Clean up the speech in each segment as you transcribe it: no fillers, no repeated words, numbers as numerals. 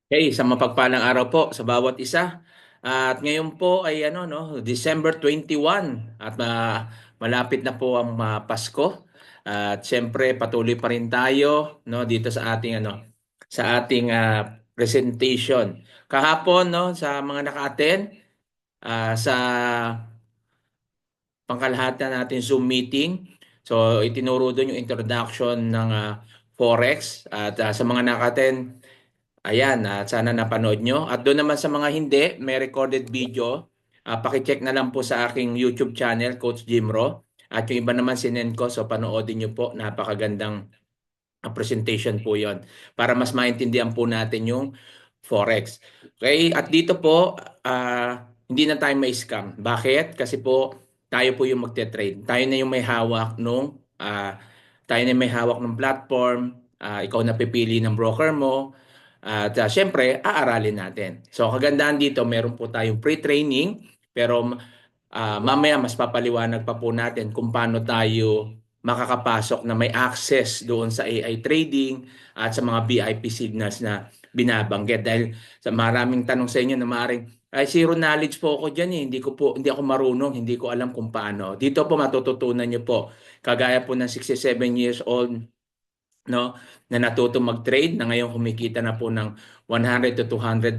Hey, sa mapagpalang araw po sa bawat isa. At ngayon po ay December 21 at malapit na po ang Pasko. At siyempre patuloy pa rin tayo dito sa ating presentation. Kahapon sa mga naka-attend sa pangkalahatan natin Zoom meeting. So itinuro doon yung introduction ng Forex at sa mga naka-attend. Ayan, sana napanood nyo. At doon naman sa mga hindi, may recorded video. Pakicheck na lang po sa aking YouTube channel, Coach Jimro. At yung iba naman sinend ko, so panoodin nyo po. Napakagandang presentation po yon para mas maintindihan po natin yung Forex. Okay, at dito po, hindi na tayo may scam. Bakit? Kasi po, tayo po yung magte-trade. Tayo na yung may hawak tayo na yung may hawak ng platform. Ikaw na pipili ng broker mo. At syempre, aaralin natin. So, kagandahan dito, meron po tayong pre-training. Pero mamaya, mas papaliwanag pa po natin kung paano tayo makakapasok na may access doon sa AI trading at sa mga VIP signals na binabanggit. Dahil sa maraming tanong sa inyo na maaaring, ay zero knowledge po ako diyan eh. Hindi ako marunong, hindi ko alam kung paano. Dito po matututunan niyo po. Kagaya po ng 67 years old no na natuto mag-trade na ngayon kumikita na po ng $100 to $200.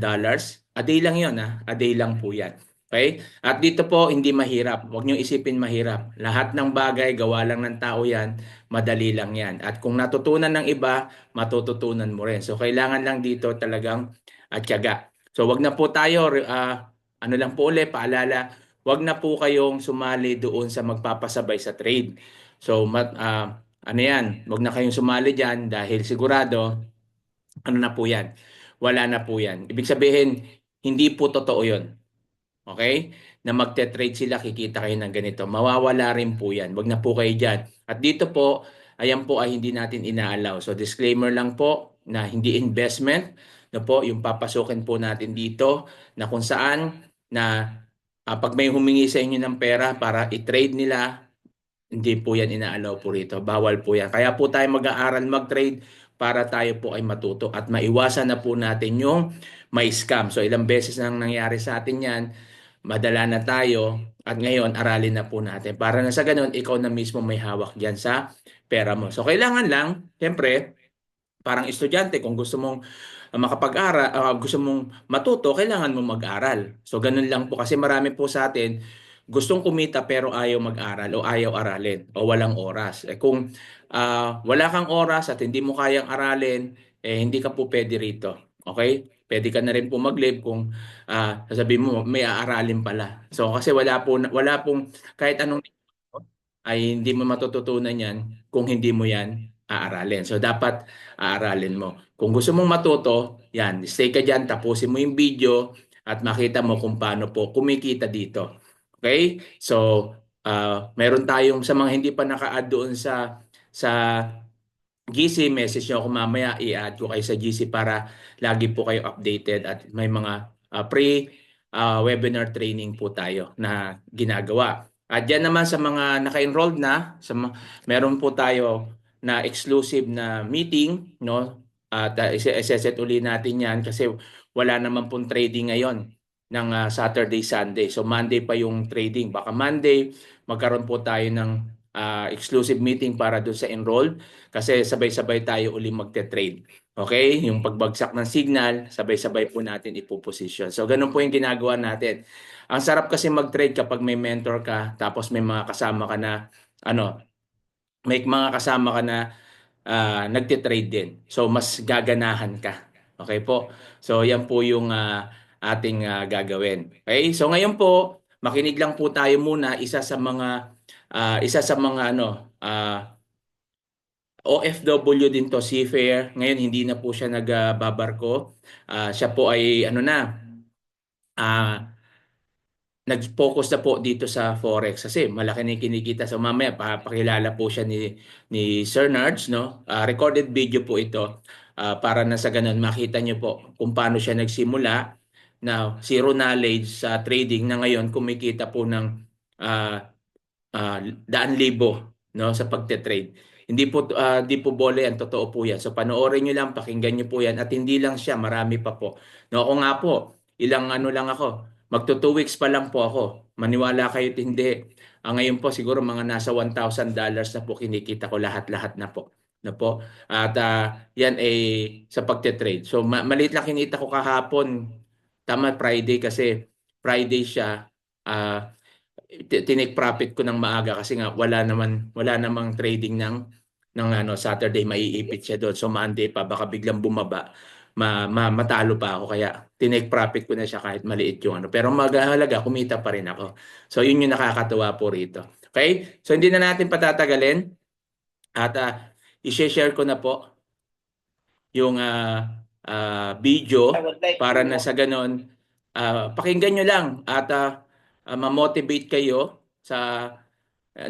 A day lang 'yon a day lang po 'yan. Okay? At dito po hindi mahirap. Huwag niyo isipin mahirap. Lahat ng bagay gawa lang ng tao 'yan, madali lang 'yan. At kung natutunan ng iba, matututunan mo rin. So kailangan lang dito talagang tiyaga. So wag na po tayo ano lang po ulit paalala, wag na po kayong sumali doon sa magpapasabay sa trade. So ano yan, wag na kayong sumali dyan dahil sigurado, ano na po yan, wala na po yan. Ibig sabihin, hindi po totoo yun. Okay? Na magte-trade sila, kikita kayo ng ganito. Mawawala rin po yan. Wag na po kayo dyan. At dito po, ayan po ay hindi natin inaalaw. So disclaimer lang po na hindi investment na po yung papasukin po natin dito na kung saan na pag may humingi sa inyo ng pera para i-trade nila, hindi po yan inaalaw po rito. Bawal po yan. Kaya po tayo mag-aaral mag-trade para tayo po ay matuto at maiwasan na po natin yung may scam. So ilang beses nang nangyari sa atin yan, madala na tayo at ngayon aralin na po natin. Para na sa ganun, ikaw na mismo may hawak dyan sa pera mo. So kailangan lang, siyempre, parang estudyante, kung gusto mong makapag-aral, gusto mong matuto, kailangan mong mag-aral. So ganun lang po kasi marami po sa atin gustong kumita pero ayaw mag-aral o ayaw aralin o walang oras. Kung wala kang oras at hindi mo kayang aralin, hindi ka po pwede rito. Okay? Pwede ka na rin po mag-leave kung sasabihin mo may aaralin pala. So kasi wala pong kahit anong ay hindi mo matututunan yan kung hindi mo yan aaralin. So dapat aaralin mo. Kung gusto mong matuto, yan, stay ka dyan, tapusin mo yung video at makita mo kung paano po kumikita dito. Okay? So, meron tayong sa mga hindi pa naka-add doon sa GC, message nyo ako mamaya, i-add ko kayo sa GC para lagi po kayo updated at may mga webinar training po tayo na ginagawa. At yan naman sa mga naka-enrolled na, meron po tayo na exclusive na meeting, no? At iseset uli natin yan kasi wala naman pong trading ngayon ng Saturday, Sunday. So Monday pa yung trading. Baka Monday magkaroon po tayo ng exclusive meeting para doon sa enrolled kasi sabay-sabay tayo uli magte-trade. Okay? Yung pagbagsak ng signal, sabay-sabay po natin ipoposition. So, ganun po yung ginagawa natin. Ang sarap kasi mag-trade kapag may mentor ka, tapos may mga kasama ka na, may mga kasama ka na nagte-trade din. So, mas gaganahan ka. Okay po? So, yan po yung ating gagawin. Okay? So, ngayon po, makinig lang po tayo muna isa sa mga OFW din to, seafarer. Ngayon hindi na po siya nagbabarko. Siya po ay ah, nag-focus na po dito sa Forex kasi malaki na yung kinikita. So mamaya pakilala po siya ni Sir Nards, no? Recorded video po ito para na sa ganun makita niyo po kung paano siya nagsimula na zero knowledge sa trading na ngayon kumikita po ng ah, daan libo no sa pagte-trade. Hindi po bole yan, totoo po yan. So panoorin nyo lang, pakinggan nyo po yan. At hindi lang siya, marami pa po. No, ako nga po, ilang ano lang ako, magto 2 weeks pa lang po ako. Maniwala kayo at hindi. Ngayon po siguro mga nasa $1,000 na po kinikita ko lahat-lahat na po. Na po. At yan ay sa pagte-trade. So maliit lang kinita ko kahapon. Tama, Friday kasi Friday siya. ah Tinake profit ko ng maaga kasi nga wala namang trading ng ano Saturday, maiipit siya doon. So Monday pa baka biglang bumaba. Matalo pa ako kaya tinake profit ko na siya kahit maliit yung ano. Pero maghahalaga kumita pa rin ako. So yun yung nakakatuwa po rito. Okay? So hindi na natin patatagalin at i-share ko na po yung video para na sa ganon pakinggan nyo lang at ma-motivate kayo sa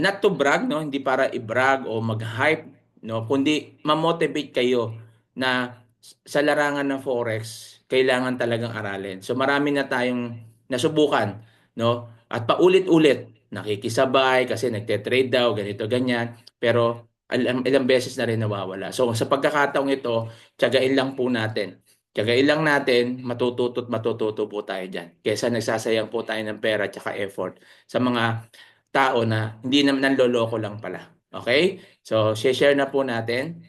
not to brag, no, hindi para i-brag o mag-hype, no, kundi ma-motivate kayo na sa larangan ng forex kailangan talagang aralin. So marami na tayong nasubukan, no, at paulit-ulit nakikisabay kasi nagte-trade daw ganito ganyan, pero ilang beses na rin nawawala. So sa pagkakataong ito, tiyagain lang po natin. Tiyagain lang natin, matututo po tayo dyan. Kesa nagsasayang po tayo ng pera at effort sa mga tao na hindi naman nanloloko lang pala. Okay? So, share na po natin.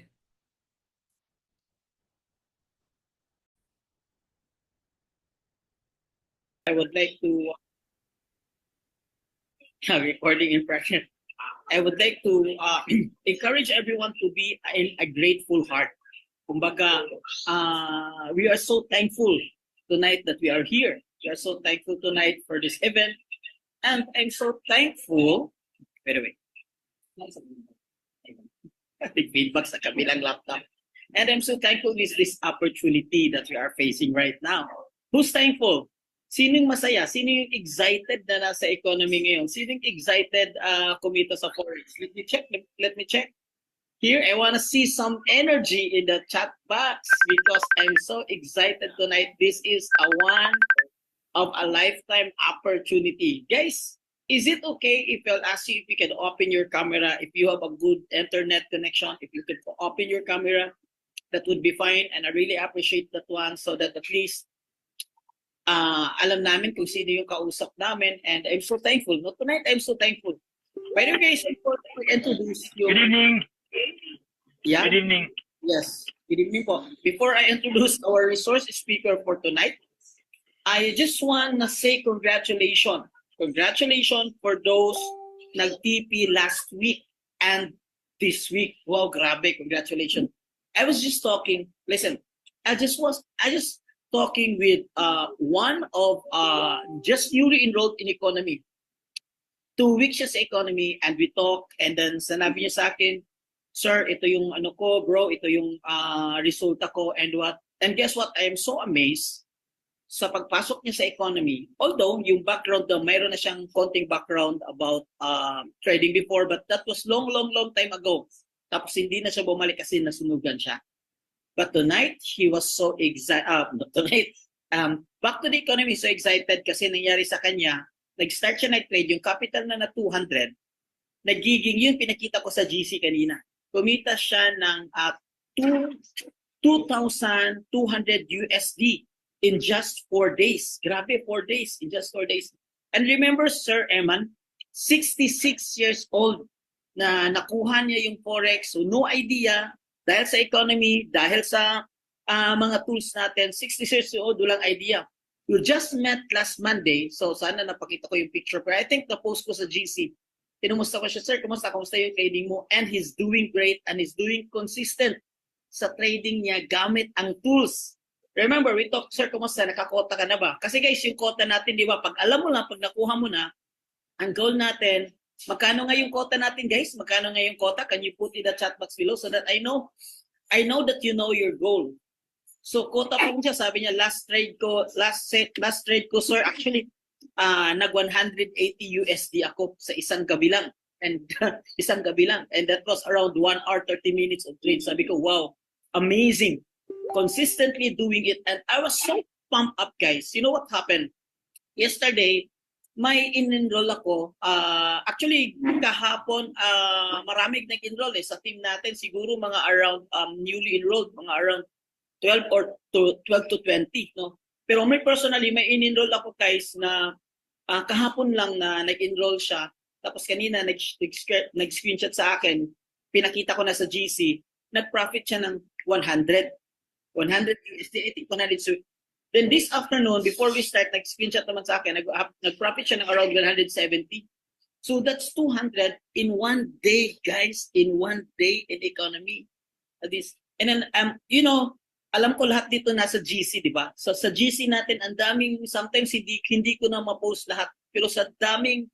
I would like to recording impression. I would like to encourage everyone to be in a grateful heart. Kumbaga, we are so thankful tonight that we are here. We are so thankful tonight for this event. And I'm so thankful. By the way, I think feedback sa kabilang laptop. And I'm so thankful with this opportunity that we are facing right now. Who's thankful? Sino yung masaya? Sino yung excited na nasa economy ngayon? Sino yung excited kumita sa forex? Let me check. Let me check. Here, I want to see some energy in the chat box because I'm so excited tonight. This is a one of a lifetime opportunity. Guys, is it okay if I'll ask you if you can open your camera, if you have a good internet connection, if you could open your camera, that would be fine. And I really appreciate that one so that at least alam namin kung sino yung kausap namin. And I'm so thankful. No, tonight, I'm so thankful. By the way, guys, before I introduce you. Good evening. Yeah? Good evening. Yes. Good evening po. Before I introduce our resource speaker for tonight, I just want to say congratulations. Congratulations for those nag-TP last week and this week. Wow, grabe. Congratulations. I was just talking. Listen, I just talking with one of just newly enrolled in economy. 2 weeks siya sa economy and we talk and then sanabi niya sa akin, sir, ito yung ano ko, bro, ito yung resulta ko and what. And guess what? I am so amazed sa pagpasok niya sa economy. Although yung background daw, mayroon na siyang konting background about trading before, but that was long time ago. Tapos hindi na siya bumalik kasi nasunugan siya. But tonight, he was so excited. Back to the economy, so excited kasi nangyari sa kanya, nag-start siya nag-trade, yung capital na 200, nagiging yun, pinakita ko sa GC kanina. Kumita siya ng 2,200 USD in just 4 days. Grabe, 4 days, in just 4 days. And remember, Sir Eman, 66 years old na nakuha niya yung Forex. So no idea, dahil sa economy, dahil sa mga tools natin, 60 years old, walang idea. We just met last Monday, so sana napakita ko yung picture. Pero I think na-post ko sa GC. Tinumusta ko siya, sir, kumusta yung trading mo? And he's doing great and he's doing consistent sa trading niya gamit ang tools. Remember, we talked, sir, kumusta? Nakakota ka na ba? Kasi guys, yung kota natin, di ba? Pag alam mo lang, pag nakuha mo na, ang goal natin, magkano nga yung kota natin, guys? Magkano nga yung kota? Can you put in the chat box below so that I know that you know your goal. So, kota po siya, sabi niya, last trade ko, sir, actually, nag 180 USD ako sa isang gabi lang. And isang gabi lang. And that was around 1 hour, 30 minutes of trade. Sabi ko, wow, amazing. Consistently doing it. And I was so pumped up, guys. You know what happened? Yesterday, may in-enroll ako. Actually, kahapon, maraming nag-enroll sa team natin. Siguro mga around newly enrolled, mga around 12 or 12 to 20. No? Pero may personally, may in-enroll ako guys na kahapon lang na nag-enroll siya. Tapos kanina nag-screenshot sa akin. Pinakita ko na sa GC. Nag-profit siya ng 100. 100 USD. I think 100. So, then this afternoon, before we start, nag-screenshot naman sa akin, nag-profit siya ng around 170. So that's 200 in one day, guys. In one day in economy. This, and then, alam ko lahat dito nasa GC, di ba? So sa GC natin, ang daming, sometimes hindi ko na ma-post lahat. Pero sa daming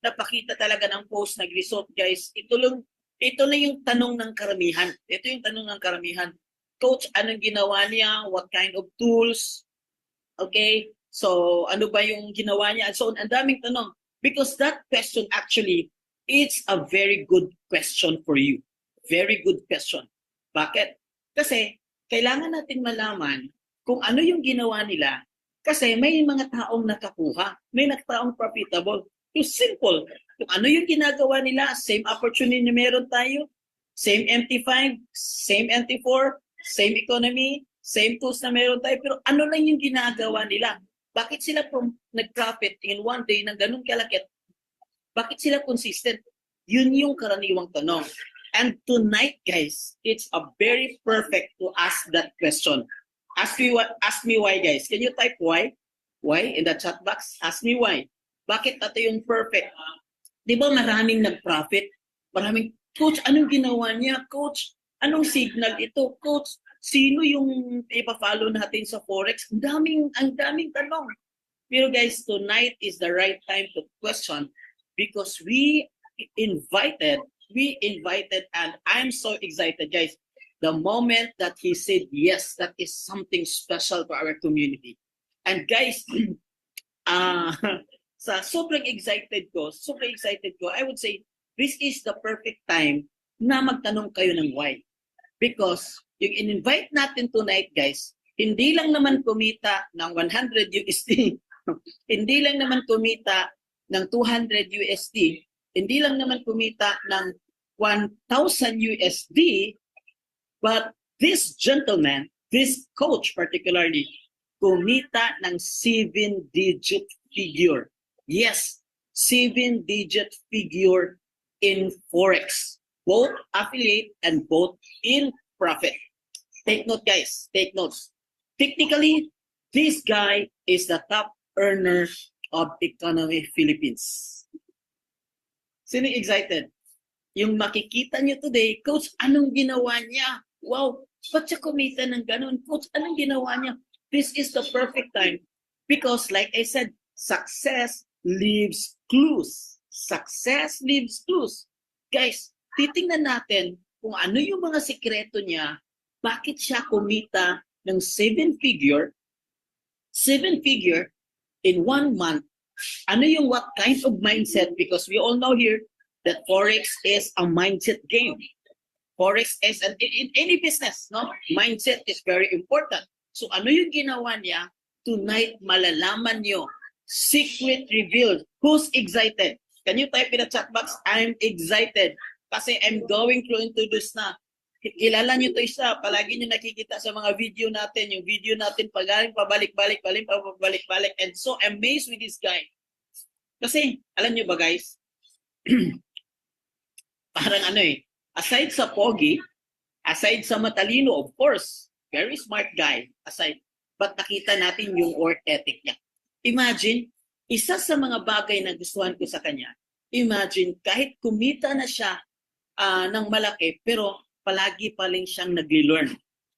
napakita talaga ng post, nag-result, guys. Ito na yung tanong ng karamihan. Ito yung tanong ng karamihan. Coach, anong ginawa niya? What kind of tools? Okay, so ano ba yung ginawa niya? And so ang daming tanong. Because that question actually, it's a very good question for you. Very good question. Bakit? Kasi kailangan natin malaman kung ano yung ginawa nila. Kasi may mga taong nakakuha. May taong profitable. It's simple. Kung ano yung ginagawa nila, same opportunity na meron tayo, same MT5, same MT4, same economy, same tools na meron tayo, pero ano lang yung ginagawa nila? Bakit sila nag-profit in one day ng ganun kalaki? Bakit sila consistent? Yun yung karaniwang tanong. And tonight, guys, it's a very perfect to ask that question. Ask me why, guys. Can you type why? Why in the chat box? Ask me why. Bakit ito yung perfect? Di ba maraming nag-profit? Maraming, coach, anong ginawa niya? Coach, anong signal ito? Coach, sino yung ipa-follow natin sa Forex? Ang daming tanong. Pero guys, tonight is the right time to question because we invited, and I'm so excited, guys. The moment that he said yes, that is something special to our community. And guys, sa sobrang excited ko, I would say, this is the perfect time na magtanong kayo ng why. Because yung in-invite natin tonight, guys, hindi lang naman kumita ng 100 USD, hindi lang naman kumita ng 200 USD, hindi lang naman kumita ng 1,000 USD, but this gentleman, this coach particularly, kumita ng 7-digit figure. Yes, 7-digit figure in Forex. Both affiliate and both in profit. Take note, guys. Take notes. Technically, this guy is the top earner of Economy Philippines. Sino excited? Yung makikita nyo today, Coach, anong ginawa niya? Wow, ba't siya kumita ng ganun? Coach, anong ginawa niya? This is the perfect time because like I said, success leaves clues. Success leaves clues. Guys, titingnan natin kung ano yung mga sikreto niya, bakit siya kumita ng 7-figure in 1 month. Ano yung what kind of mindset? Because we all know here that Forex is a mindset game. Forex is in any business, no? Mindset is very important. So ano yung ginawa niya? Tonight, malalaman nyo. Secret revealed. Who's excited? Can you type in the chat box? I'm excited. Kasi I'm going to introduce na. Kilala nyo ito isa. Palagi nyo nakikita sa mga video natin. Yung video natin pabalik-balik. And so amazed with this guy. Kasi, alam nyo ba guys? Parang aside sa pogi, aside sa matalino, of course, very smart guy, aside, but nakita natin yung work ethic niya. Imagine, isa sa mga bagay na gustuhan ko sa kanya, imagine, kahit kumita na siya ng malaki, pero palagi pa rin siyang nag-learn.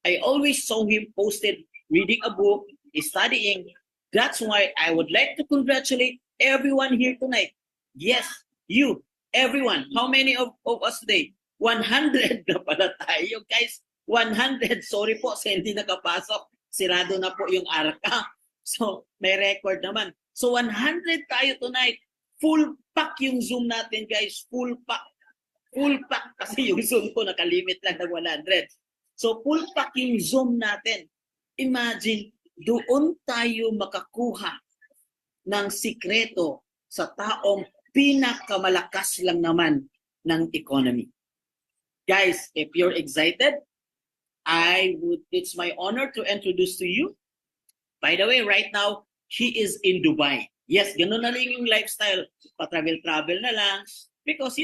I always saw him posted, reading a book, studying. That's why I would like to congratulate everyone here tonight. Yes, you, everyone. How many of us today? 100 na pala tayo, guys. 100. Sorry po sa hindi nakapasok. Sirado na po yung arka. So, may record naman. So, 100 tayo tonight. Full pack yung Zoom natin, guys. Full pack. Full pack. Kasi yung Zoom ko nakalimit lang ng 100. So, full pack yung Zoom natin. Imagine, doon tayo makakuha ng sikreto sa taong pinakamalakas lang naman ng economy. Guys, if you're excited, it's my honor to introduce to you. By the way, right now, he is in Dubai. Yes, ganun na lang yung lifestyle. Pa-travel-travel na lang. Because,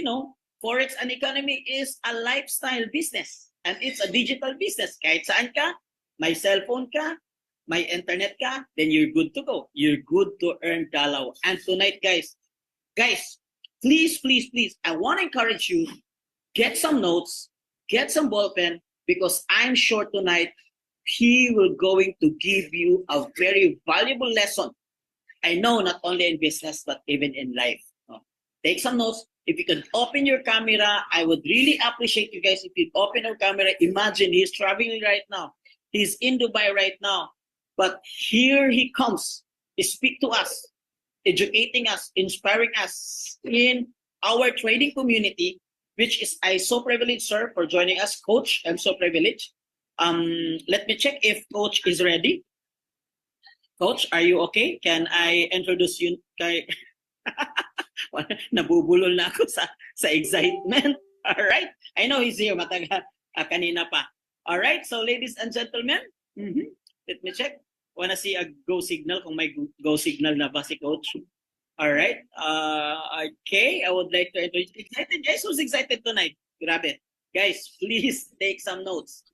Forex and economy is a lifestyle business. And it's a digital business. Kahit saan ka, may cellphone ka, may internet ka, then you're good to go. You're good to earn dalaw. And tonight, guys, please, I want to encourage you, get some notes, get some ball pen, because I'm sure tonight he will going to give you a very valuable lesson. I know not only in business, but even in life. Take some notes. If you can open your camera, I would really appreciate you guys if you open your camera. Imagine he's traveling right now. He's in Dubai right now. But here he comes to speak to us, educating us, inspiring us in our trading community, which is I so privileged, sir, for joining us. Coach, I'm so privileged. Let me check if Coach is ready. Coach, are you okay? Can I introduce you kay nabubulol na ako sa excitement. All right? I know he's here mataga kanina pa. All right? So ladies and gentlemen, let me check. Wanna see a go signal kung may go signal na ba si Coach? All right? Okay, I would like to introduce. Excited guys? Who's excited tonight? Grabe. Guys, please take some notes.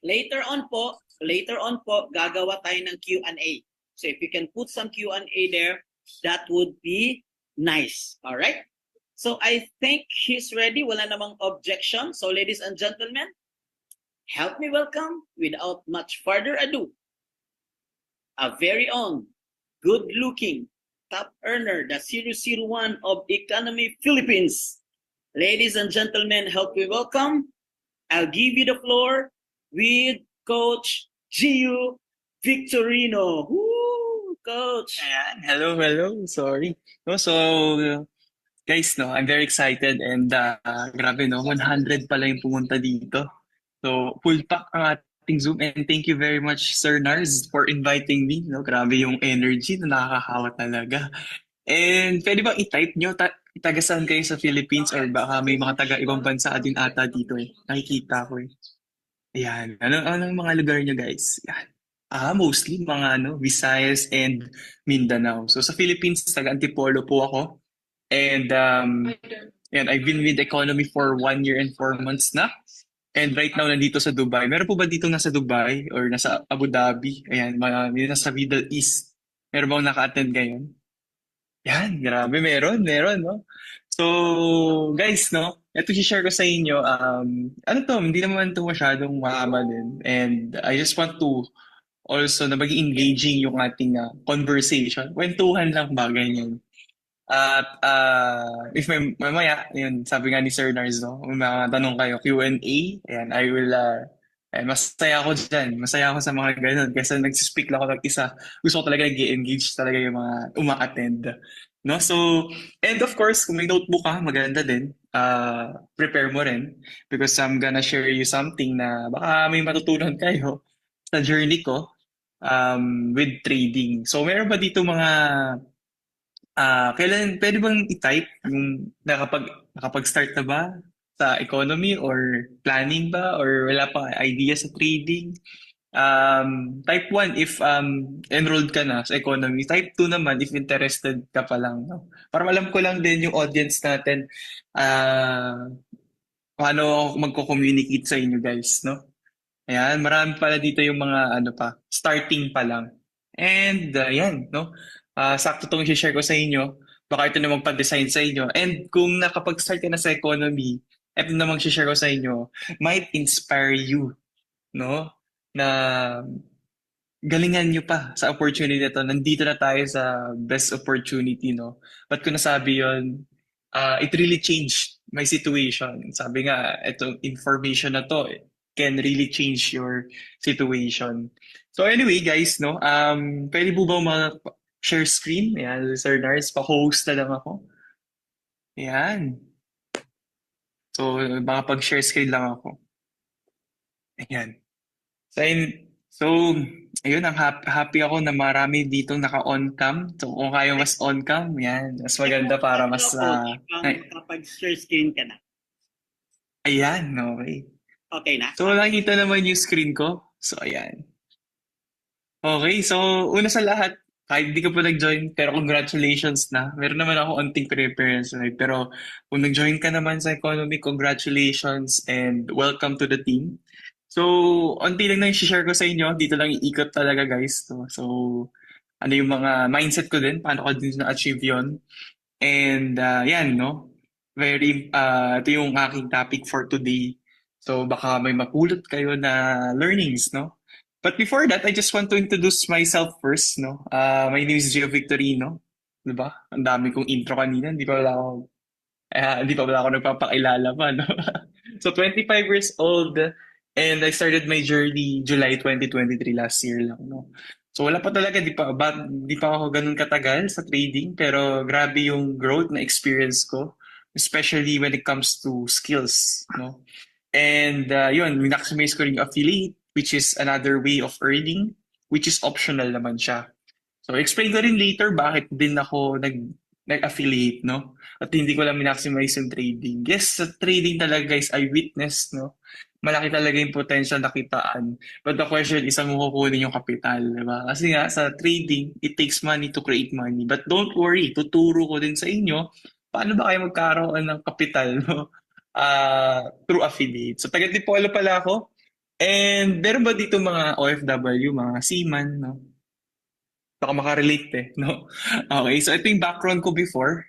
Later on po, gagawa tayo ng Q&A. So if you can put some Q&A there, that would be nice. All right? So I think he's ready. Wala namang objection. So ladies and gentlemen, help me welcome, without much further ado, a very own, good-looking, top earner, the 001 of Economy Philippines. Ladies and gentlemen, help me welcome. I'll give you the floor with Coach Gio Victorino. Woo, Coach. Ayan. Hello. Sorry. No, so, guys, no, I'm very excited and grabe, no, 100 pala yung pumunta dito. So, full pack ang ating Zoom and thank you very much, Sir Nars, for inviting me. No, grabe yung energy na nakakahawa talaga. And pwede bang i-type nyo, taga saan kayo sa Philippines or baka may mga taga ibang bansa din ata dito eh. Nakikita ko eh. Ayan. Anong mga lugar nyo, guys? Yan. Mostly mga Visayas and Mindanao. So sa Philippines, taga Antipolo po ako. And I've been with Economy for 1 year and 4 months na. And right now, nandito sa Dubai. Meron po ba dito nasa Dubai or nasa Abu Dhabi? Ayan, nasa Middle East. Meron bang naka-attend ngayon? Yan, grabe, meron, no? So, guys, no, ito share ko sa inyo, hindi naman ito masyadong mahaba din. And I just want to also na maging engaging yung ating conversation. Kwentuhan lang ba, ganyan. At if mamaya, yun, sabi nga ni Sir Nars, no, may mga tanong kayo, Q&A, ayan, I will, masaya ako dyan. Masaya ako sa mga ganun. Kasi nagsispeak lang ako ng isa. Gusto ko talaga nag-engage talaga yung mga uma-attend. No? So, and of course, kung may notebook ka, maganda din. Prepare mo rin. Because I'm gonna share you something na baka may matutunan kayo sa journey ko with trading. So, meron ba dito mga kailan pwede bang i-type yung nakapag-start na ba sa economy or planning ba or wala pa idea sa trading? Type 1 if enrolled ka na sa economy. Type 2 naman if interested ka pa lang. No? Para alam ko lang din yung audience natin paano ako magko-communicate sa inyo guys. No? Ayan, marami pala dito yung mga starting pa lang. And yan, no? Sakto itong i-share ko sa inyo. Baka ito na magpa-design sa inyo. And kung nakapag-start ka na sa economy, ito na mag-share ko sa inyo, might inspire you, no? Na galingan nyo pa sa opportunity na to. Nandito na tayo sa best opportunity, no? Ba't ko nasabi yon? It really changed my situation. Sabi nga, itong information na to can really change your situation. So anyway, guys, no? Pwede po ba share screen? Ayan, Sir Nars, pa-host na lang ako. Ayan. So, baka pag-share screen lang ako. Ayan. So, So, ayun, happy ako na marami dito naka-on cam. So, kung kaya mas on cam, yan. Mas maganda para Ano mas, ako, makapag-share screen ka na. ayan, okay. Okay na? So, nakikita naman yung screen ko. So, ayan. Okay, so una sa lahat, kahit di ka pa nag-join, pero congratulations na. Meron naman ako onting preference, right? Pero kung nag-join ka naman sa economy, congratulations and welcome to the team. So, onti lang na yung share ko sa inyo. Dito lang iikot talaga, guys. So, ano yung mga mindset ko din, paano ko din na-achieve yon. And yan, no? Ito yung aking topic for today. So baka may mapulot kayo na learnings, no? But before that, I just want to introduce myself first, no? My name is Gio Victorino. Diba? Ang dami kong intro kanina. Hindi pa wala ako nagpapakilala pa, no? So 25 years old and I started my journey July 2023 last year lang, no? So wala pa talaga, di pa ako ganun katagal sa trading pero grabe yung growth na experience ko especially when it comes to skills, no? And yun, maximize ko rin yung affiliate which is another way of earning which is optional naman siya. So, explain ko rin later bakit din ako nag-affiliate, no? At hindi ko lang maximize yung trading. Yes, sa trading talaga, guys, I witnessed, no? Malaki talaga yung potential na kitaan. But the question is, saan mo kukunin yung kapital, di ba? Kasi nga, sa trading, it takes money to create money. But don't worry, tuturo ko din sa inyo, paano ba kayo magkaroon ng kapital, no? Through affiliate. So, taga-Dipolo pala ako. And meron ba dito mga OFW, mga seaman, no? Baka makarelate no? Okay, so ito yung background ko before,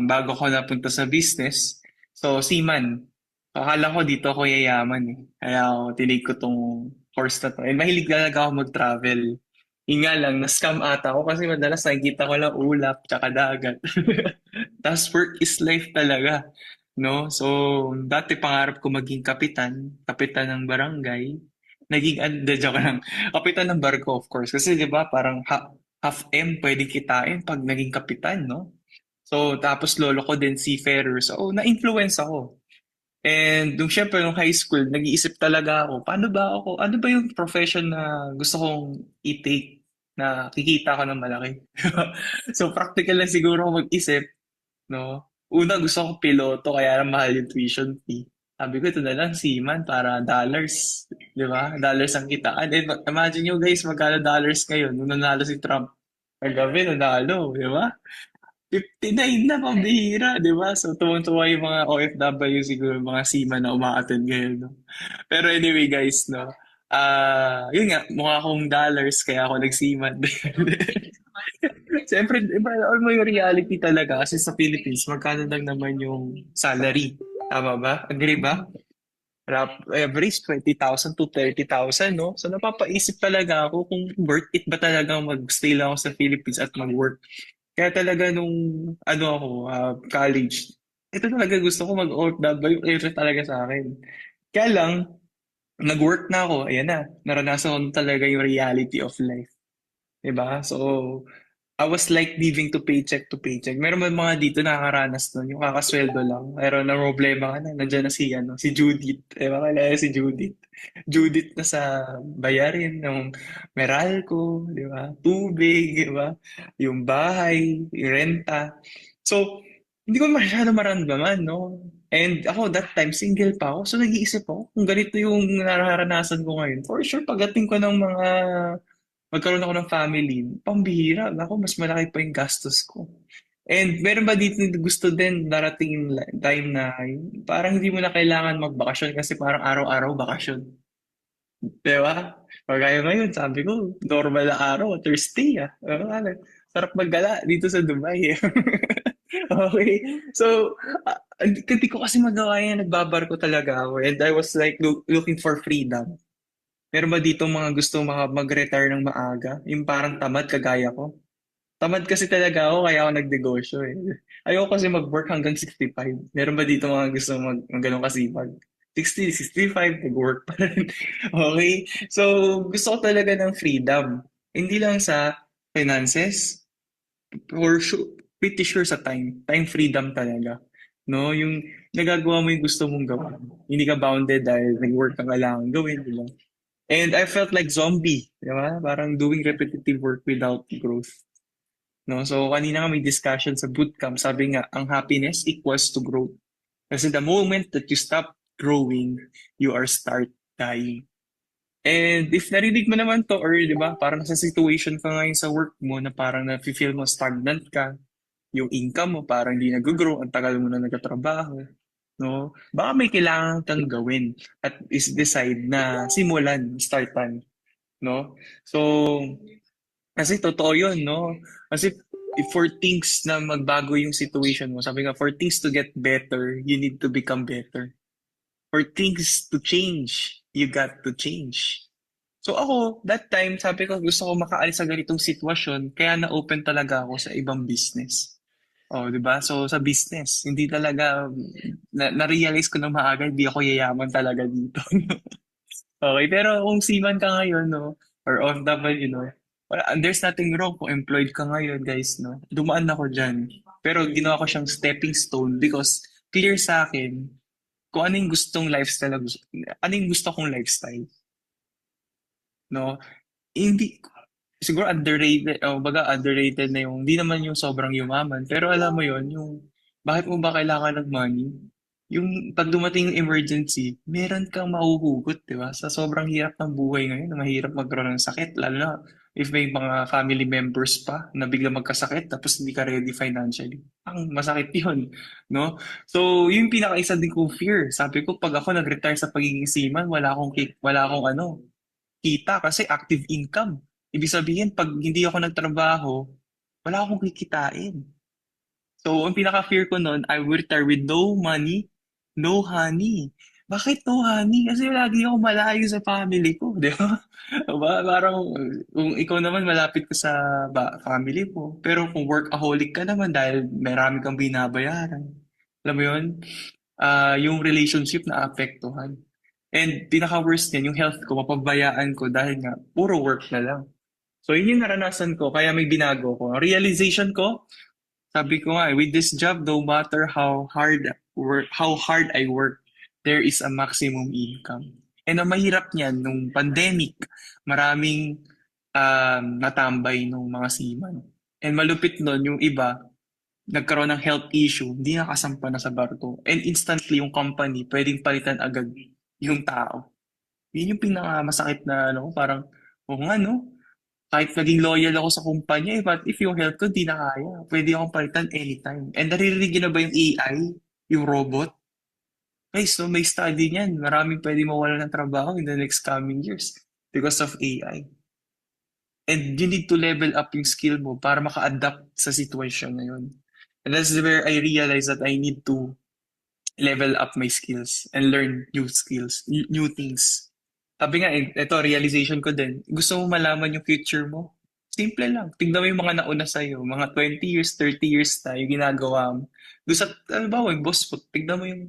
bago ko napunta sa business. So, seaman. Akala ko dito ako yayaman eh. Kaya ako tinake ko tong course na to. And mahilig talaga ako mag-travel. Yun nga lang, na-scam ata ako kasi madalas nakikita ko lang ulap tsaka dagat. Tapos work is life talaga. No? So, dati pangarap ko maging kapitan ng barangay. Joke lang. Kapitan ng barko, of course. Kasi, di ba, parang half M pwede kitain pag naging kapitan, no? So, tapos lolo ko din seafarer. So, na-influence ako. And syempre, nung high school, nag-iisip talaga ako, ano ba yung profession na gusto kong i-take na kikita ko ng malaki? So, practical lang siguro ako mag-isip, no? Una, gusto ko piloto, kaya lang mahal yung tuition fee. Sabi ko, ito na lang, seaman, para dollars. Di ba? Dollars ang kitaan. Eh, imagine nyo guys, magkano dollars ngayon nung nanalo si Trump. Kagabi, nanalo, di ba? 59 na, pambihira, di ba? So, tuwang-tuwa yung mga OFW siguro, mga seaman na umaattend ngayon, no? Pero anyway, guys, no? Yun nga, mukha akong dollars, kaya ako nagsiman. Siyempre, iba, alam mo yung reality talaga kasi sa Philippines, magkano lang naman yung salary. Tama ba? Agree ba? Average 20,000 to 30,000, no? So napapaisip talaga ako kung worth it ba talaga mag-stay lang ako sa Philippines at mag-work. Kaya talaga nung college, ito talaga gusto ko mag-OFW, ito talaga sa akin. Kaya lang, nag-work na ako, ayan na, naranasan ko na talaga yung reality of life. Diba? So, I was like living to paycheck. Meron ba mga dito nakakaranas nun, yung kakasweldo lang. Pero na problema ka na, nandiyan na si Judith. Diba? Kailangan si Judith. Judith na sa bayarin ng Meralco, di ba? Tubig, di ba? Yung bahay, yung renta. So, hindi ko masyado maramdaman, no? And ako, that time, single pa ako. So, nag-iisip ako kung ganito yung nararanasan ko ngayon. For sure, pagdating ko ng magkaroon ako ng family, pambihira. Ako, mas malaki pa yung gastos ko. And meron ba dito gusto din darating yung time na parang hindi mo na kailangan magbakasyon kasi parang araw-araw bakasyon. Di ba? Kagaya ngayon, sabi ko, normal na araw, Thursday ano, sarap maggala dito sa Dubai. Okay. So, hindi ko kasi magawa yan. Nagbabarko talaga ako. And I was like looking for freedom. Meron ba dito mga gusto mag-retire ng maaga? Yung parang tamad kagaya ko. Tamad kasi talaga ako kaya ako nagnegosyo eh. Ayoko kasi mag-work hanggang 65. Meron ba dito mga gusto ganun kasipag? 60, 65, nag-work pa rin. Okay? So, gusto ko talaga ng freedom. Hindi lang sa finances, for sure, pretty sure sa time. Time freedom talaga. No? Yung nagagawa mo yung gusto mong gawin. Hindi ka bounded dahil nag-work ka kailangan gawin. Diba? And I felt like zombie, di ba? Parang doing repetitive work without growth. No? So kanina nga may discussion sa bootcamp, sabi nga, ang happiness equals to growth. Kasi the moment that you stop growing, you are start dying. And if narinig mo naman to, or di ba, parang sa situation ka ngayon sa work mo na parang na-feel mo stagnant ka, yung income mo parang hindi nag-grow, ang tagal mo na nagtatrabaho, no? Baka may kailangan kang gawin at is decide na simulan, startan, no? So, kasi totoo yun, no? Kasi if for things na magbago yung situation mo, sabi nga, for things to get better, you need to become better. For things to change, you got to change. So ako, that time, sabi ko, gusto ko makaalis sa ganitong sitwasyon, kaya na-open talaga ako sa ibang business. Oh, 'di ba? So sa business, hindi talaga na-realize ko na maaga, hindi ako yayaman talaga dito. Okay, pero kung seaman ka ngayon, no, or OFW, no, there's nothing wrong kung employed ka ngayon, guys, no. Dumaan ako diyan. Pero ginawa ko siyang stepping stone because clear sa akin kung ano yung gustong lifestyle, ano yung gusto kong lifestyle, no. Hindi, siguro underrated, o baga underrated na yung, hindi naman yung sobrang yumaman, pero alam mo yon yung, bakit mo ba kailangan ng money? Yung pag dumating yung emergency, meron kang mahuhugot, di ba? Sa sobrang hirap ng buhay ngayon, na mahirap magkaroon ng sakit, lalo na if may mga family members pa na bigla magkasakit tapos hindi ka ready financially. Ang masakit yun, no? So, yung pinaka-isa din kong fear. Sabi ko, pag ako nag-retire sa pagiging seaman, wala akong ano, kita kasi active income. Ibig sabihin, pag hindi ako nagtrabaho, wala akong kikitain. So, ang pinaka-fear ko noon, I will retire with no money, no honey. Bakit no honey? Kasi lagi ako malayo sa family ko, di ba? Diba? Parang, kung ikaw naman malapit ka sa family mo, pero kung workaholic ka naman dahil marami kang binabayaran, alam mo yun? Yung relationship na apektuhan. And pinaka-worst niyan, yung health ko, mapabayaan ko dahil nga, puro work na lang. So, yun yung naranasan ko, kaya may binago ko. Ang realization ko, sabi ko nga, with this job, no matter how hard I work, there is a maximum income. And ang mahirap niyan, nung pandemic, maraming natambay nung mga seaman. And malupit nun, yung iba, nagkaroon ng health issue, hindi nakasampa na sa barko. And instantly, yung company, pwedeng palitan agad yung tao. Yun yung pinakamasakit na, ano, parang, oo nga, no? Kahit naging loyal ako sa kumpanya, but if yung health ko, di na kaya. Pwede akong palitan anytime. And naririnig nyo na ba yung AI? Yung robot? Guys, so may study niyan. Maraming pwede mawala ng trabaho in the next coming years because of AI. And you need to level up yung skill mo para maka-adapt sa situation na yun. And that's where I realized that I need to level up my skills and learn new skills, new things. Sabi nga, ito, realization ko din. Gusto mo malaman yung future mo? Simple lang. Tignan mo yung mga nauna sa'yo. Mga 20 years, 30 years na yung ginagawa mo. Gusto, ano ba, yung boss mo, tignan mo yung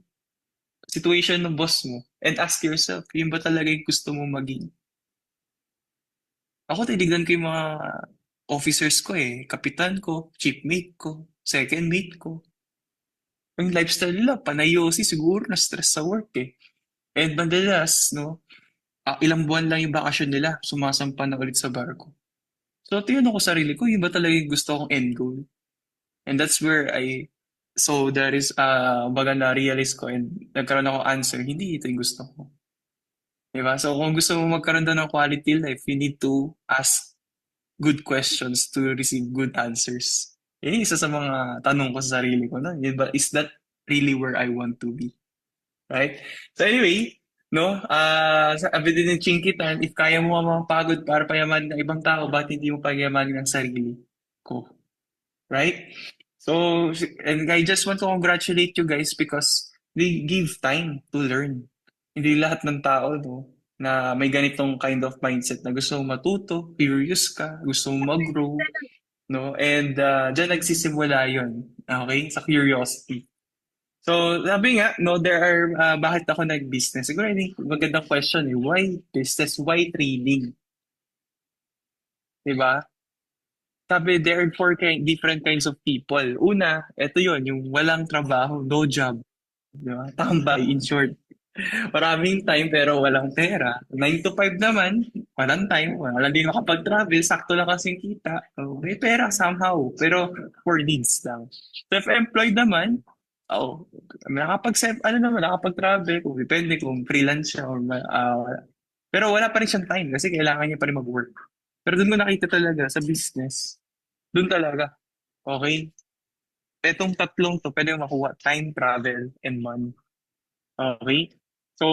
situation ng boss mo and ask yourself, yun ba talaga yung gusto mo maging? Ako, tinignan ko yung mga officers ko eh. Kapitan ko, chief mate ko, second mate ko. Yung lifestyle nila, panayosi siguro, na-stress sa work eh. And madalas, no, ilang buwan lang yung bakasyon nila, sumasampa na ulit sa barko. So, tinanong ko sarili ko, yun ba talaga yung gusto kong end goal? And that's where so there is, baga na-realize ko and nagkaroon ako answer, hindi ito yung gusto ko. Diba? So, kung gusto mo magkaroon daw ng quality life, you need to ask good questions to receive good answers. Yan yung isa sa mga tanong ko sa sarili ko na, diba? Is that really where I want to be? Right? So anyway, no, sabi din ng Chinkitan, if kaya mo mapagod para payamanin ng ibang tao, ba't hindi mo payamanin ang sarili ko? Right? So, and I just want to congratulate you guys because they give time to learn. Hindi lahat ng tao, no, na may ganitong kind of mindset na gusto mong matuto, curious ka, gusto mong mag-grow, no? And dyan nagsisimula yun, okay? Sa curiosity. So, sabi nga, no, there are, bakit ako nag-business? Siguro, I think, magandang question eh. Why business? Why trading? Diba? Sabi, there are different kinds of people. Una, ito yon yung walang trabaho, no job. Diba? Tambay, in short. Maraming time pero walang pera. 9 to 5 naman, walang time, wala din makapag-travel, sakto lang kasing kita. So, may pera somehow, pero for needs lang. Self-employed naman, oh, ano naman, nakapag-travel, kung depende kung freelance siya pero wala pa rin siyang time kasi kailangan niya pa rin mag-work. Pero doon ko nakita talaga sa business, doon talaga, okay? Etong tatlong to, pwede mo makuha time, travel, and money. Okay? So,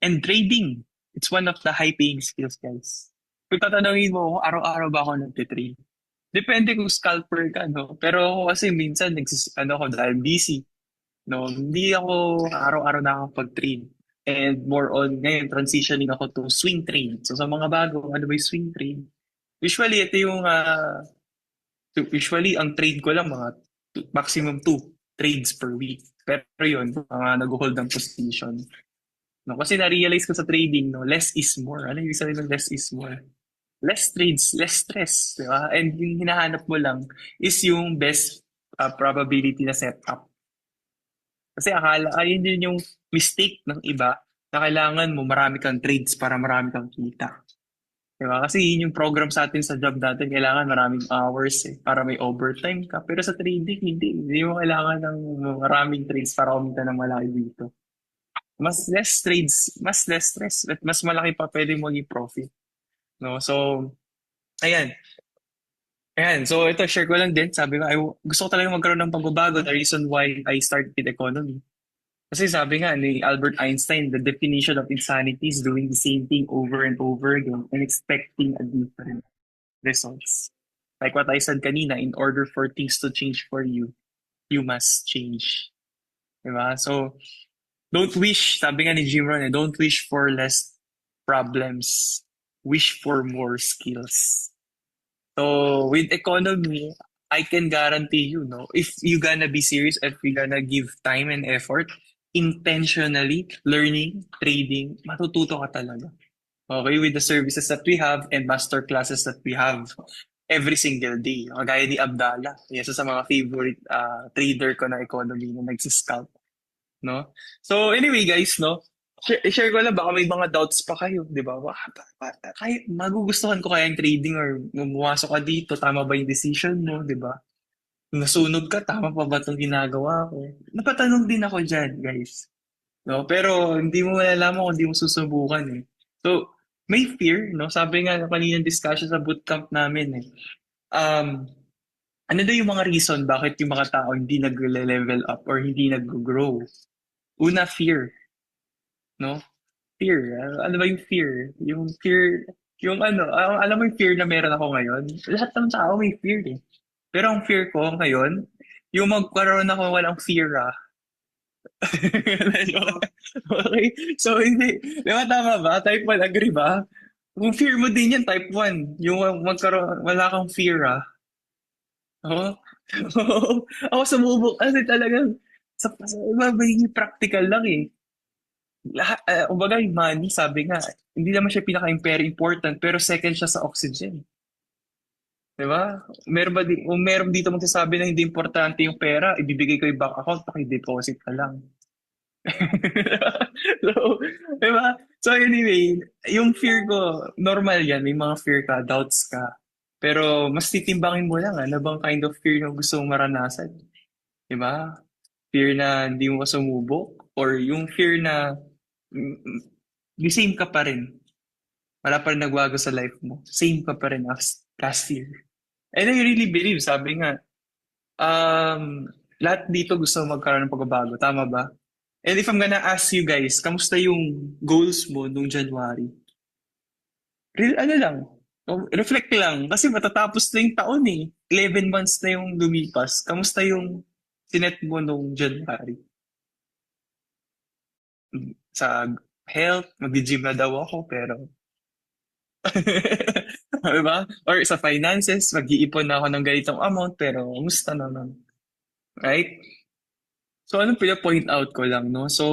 and trading, it's one of the high-paying skills, guys. Kung tatanungin mo, kung araw-araw ba ako nagtitrade? Depende kung scalper ka, no? Pero ako kasi minsan, ano ako, dahil busy, no? Hindi ako araw-araw nakakapag-trade. And more on, ngayon, transitioning ako to swing trade. So, sa mga bago, ano ba yung swing trade? Usually, ito yung, usually, ang trade ko lang, maximum 2 trades per week. Pero yun, mga nag-hold ng position. No, kasi na-realize ko sa trading, no, less is more. Ano yung sabihin ng less is more? Less trades, less stress, di ba? And yung hinahanap mo lang is yung best probability na setup. Kasi ayun din yung mistake ng iba na kailangan mo marami kang trades para marami kang kita. Di ba? Kasi yun yung program sa atin sa job natin, kailangan maraming hours para may overtime ka. Pero sa trading, hindi mo kailangan ng maraming trades para kumita ng malaki dito. Mas less trades, mas less stress, at mas malaki pa pwede mo i-profit. No? So, ayan. Ayan. So, ito, share ko lang din. Sabi ko, gusto ko talaga magkaroon ng pagbabago. The reason why I started with economy. Kasi sabi nga ni Albert Einstein, the definition of insanity is doing the same thing over and over again and expecting a different results. Like what I said kanina, in order for things to change for you, you must change. Diba? So, don't wish, sabi nga ni Jim Rohn, don't wish for less problems. Wish for more skills. So, with economy, I can guarantee you, no, if you gonna be serious, if you gonna give time and effort, intentionally learning, trading, matututo ka talaga. Okay, with the services that we have and master classes that we have every single day. Kagaya ni Abdallah, isa sa mga favorite trader ko na economy na nagsiscout. No? So anyway guys, no, share ko lang baka may mga doubts pa kayo, di ba? Kaya, magugustuhan ko kaya yung trading or pumasok ka dito, tama ba yung decision mo, di ba? Nasunog ka, tama pa ba itong ginagawa ko? Napatanong din ako dyan, guys. No? Pero hindi mo malalaman kung hindi mo susubukan eh. So, may fear, no? Sabi nga kanina discussion sa bootcamp namin eh. Um, ano daw yung mga reason bakit yung mga tao hindi nag-level up or hindi nag-grow? Una, fear. No? Fear. Ano ba yung fear? Yung fear, yung ano, alam mo yung fear na meron ako ngayon? Lahat ng tao may fear eh. Pero ang fear ko ngayon, yung magkaroon ako walang fear Okay? So, hindi. Di ba tama ba? Type 1, agree ba? Kung fear mo din yan, type 1. Yung magkaroon, wala kang fear Oo. Ako sumubok kasi talagang sa iba magiging practical lang eh. Lahat, kumbaga yung money, sabi nga, hindi naman siya pinaka-very important, pero second siya sa oxygen. Di ba? Kung meron dito magsasabi na hindi importante yung pera, ibibigay ko yung bank account, paki-deposit ka lang. So, di ba? So anyway, yung fear ko, normal yan, may mga fear ka, doubts ka. Pero mas titimbangin mo lang, ano bang kind of fear na gusto mong maranasan? Di ba? Fear na hindi mo sumubok? Or yung fear na the same ka pa rin. Wala pa rin nagbago sa life mo. Same ka pa rin as last year. And I really believe, sabi nga, lahat dito gusto magkaroon ng pagbabago. Tama ba? And if I'm gonna ask you guys, kamusta yung goals mo nung January? Ano lang, reflect lang. Kasi matatapos na yung taon eh. 11 months na yung lumipas. Kamusta yung sinet mo nung January? Sa health, mag-gym na daw ako, pero diba? Or sa finances, mag-iipon na ako ng ganitong amount, pero kumusta naman? Right? So, anong pina-point out ko lang, no? So,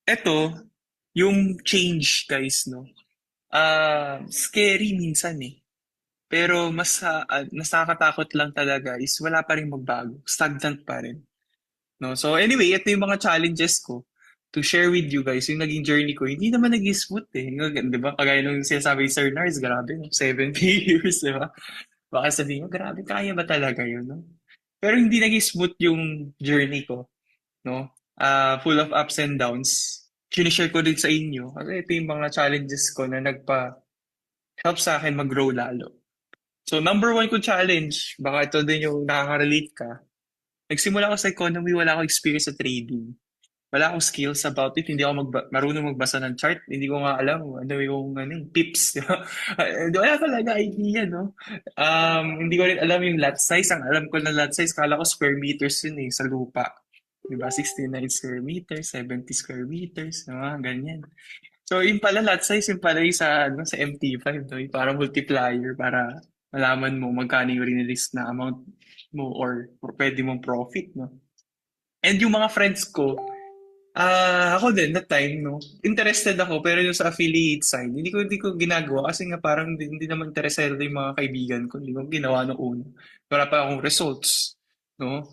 eto, yung change, guys, no? Scary minsan eh. Pero mas nakakatakot lang talaga is wala pa rin magbago. Stagnant pa rin. No? So anyway, ito yung mga challenges ko to share with you guys yung naging journey ko. Hindi naman naging smooth eh. Di ba? Kagaya nung sinasabi ni Sir Nars, grabe, no? 7 years, di ba? Baka sabihin mo, grabe, kaya ba talaga yun, no? Pero hindi naging smooth yung journey ko, no? Full of ups and downs. Sinishare ko din sa inyo. Kasi ito yung mga challenges ko na nagpa-help sa akin mag-grow lalo. So, number one ko challenge, baka ito din yung nakaka-relate ka. Nagsimula ako sa economy, wala akong experience sa trading. Wala akong skills about it. Hindi ako marunong magbasa ng chart. Hindi ko nga alam ano yung pips. Di ba? Wala talaga idea, no? Hindi ko rin alam yung lot size. Ang alam ko na lot size, kala ko square meters yun eh, sa lupa. Di ba? 69 square meters, 70 square meters, ganyan. So, yung pala lot size, yung pala yung sa MT5, no? Yung parang multiplier para malaman mo magkano yung rinilist na amount mo or pwede mong profit, no? And yung mga friends ko, ako din, that time, no, interested ako, pero yung sa affiliate side, hindi ko ginagawa kasi nga parang hindi naman interesado yung mga kaibigan ko. Hindi ko ginawa noong una. Wala pa akong results, no?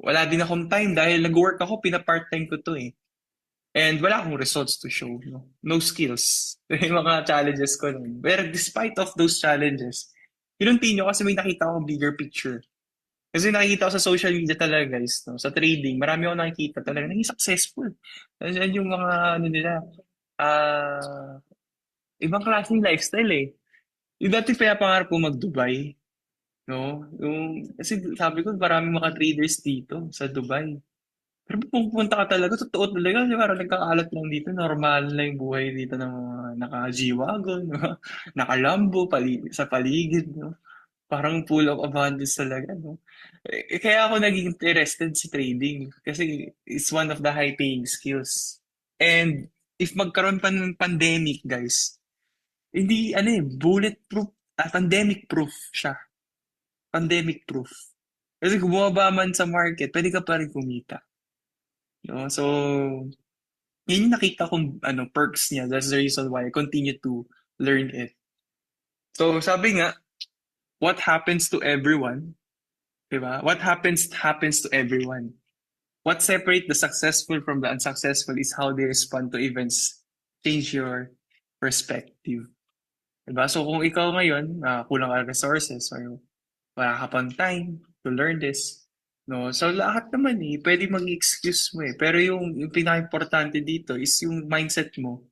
Wala din akong time dahil nag-work ako, pina-part-time ko to eh. And wala akong results to show, no? No skills. Yung mga challenges ko nun. But despite of those challenges, kinontinue kasi may nakita akong bigger picture. Kasi nakikita ko sa social media talaga guys, no? Sa trading, marami ako nakikita talaga naging successful. Nandiyan yung mga ano nila, ah ibang klaseng lifestyle eh. Yung dati pinapangarap ko mag-Dubai, no? Kasi sabi ko, maraming mga traders dito sa Dubai. Pero kung pupunta ka talaga, totoo talaga, kasi parang nagkakalat lang dito, normal na yung buhay dito ng mga naka-G-Wagon, naka-Lambo sa paligid, no? Parang full of abundance talaga, no? Kaya ako naging interested sa trading kasi it's one of the high-paying skills. And if magkaroon pa ng pandemic, guys, hindi, bulletproof, pandemic proof siya. Pandemic proof. Kasi kung bumaba man sa market, pwede ka pa rin kumita. No? So, yun yung nakita kong perks niya. That's the reason why I continue to learn it. So, sabi nga, what happens to everyone, diba? What happens to everyone. What separates the successful from the unsuccessful is how they respond to events. Change your perspective. Diba? So kung ikaw ngayon, kulang ka ng resources or wala ka pang time to learn this, no? So lahat naman pwede mag-excuse mo eh. Pero yung pinaka-importante dito is yung mindset mo.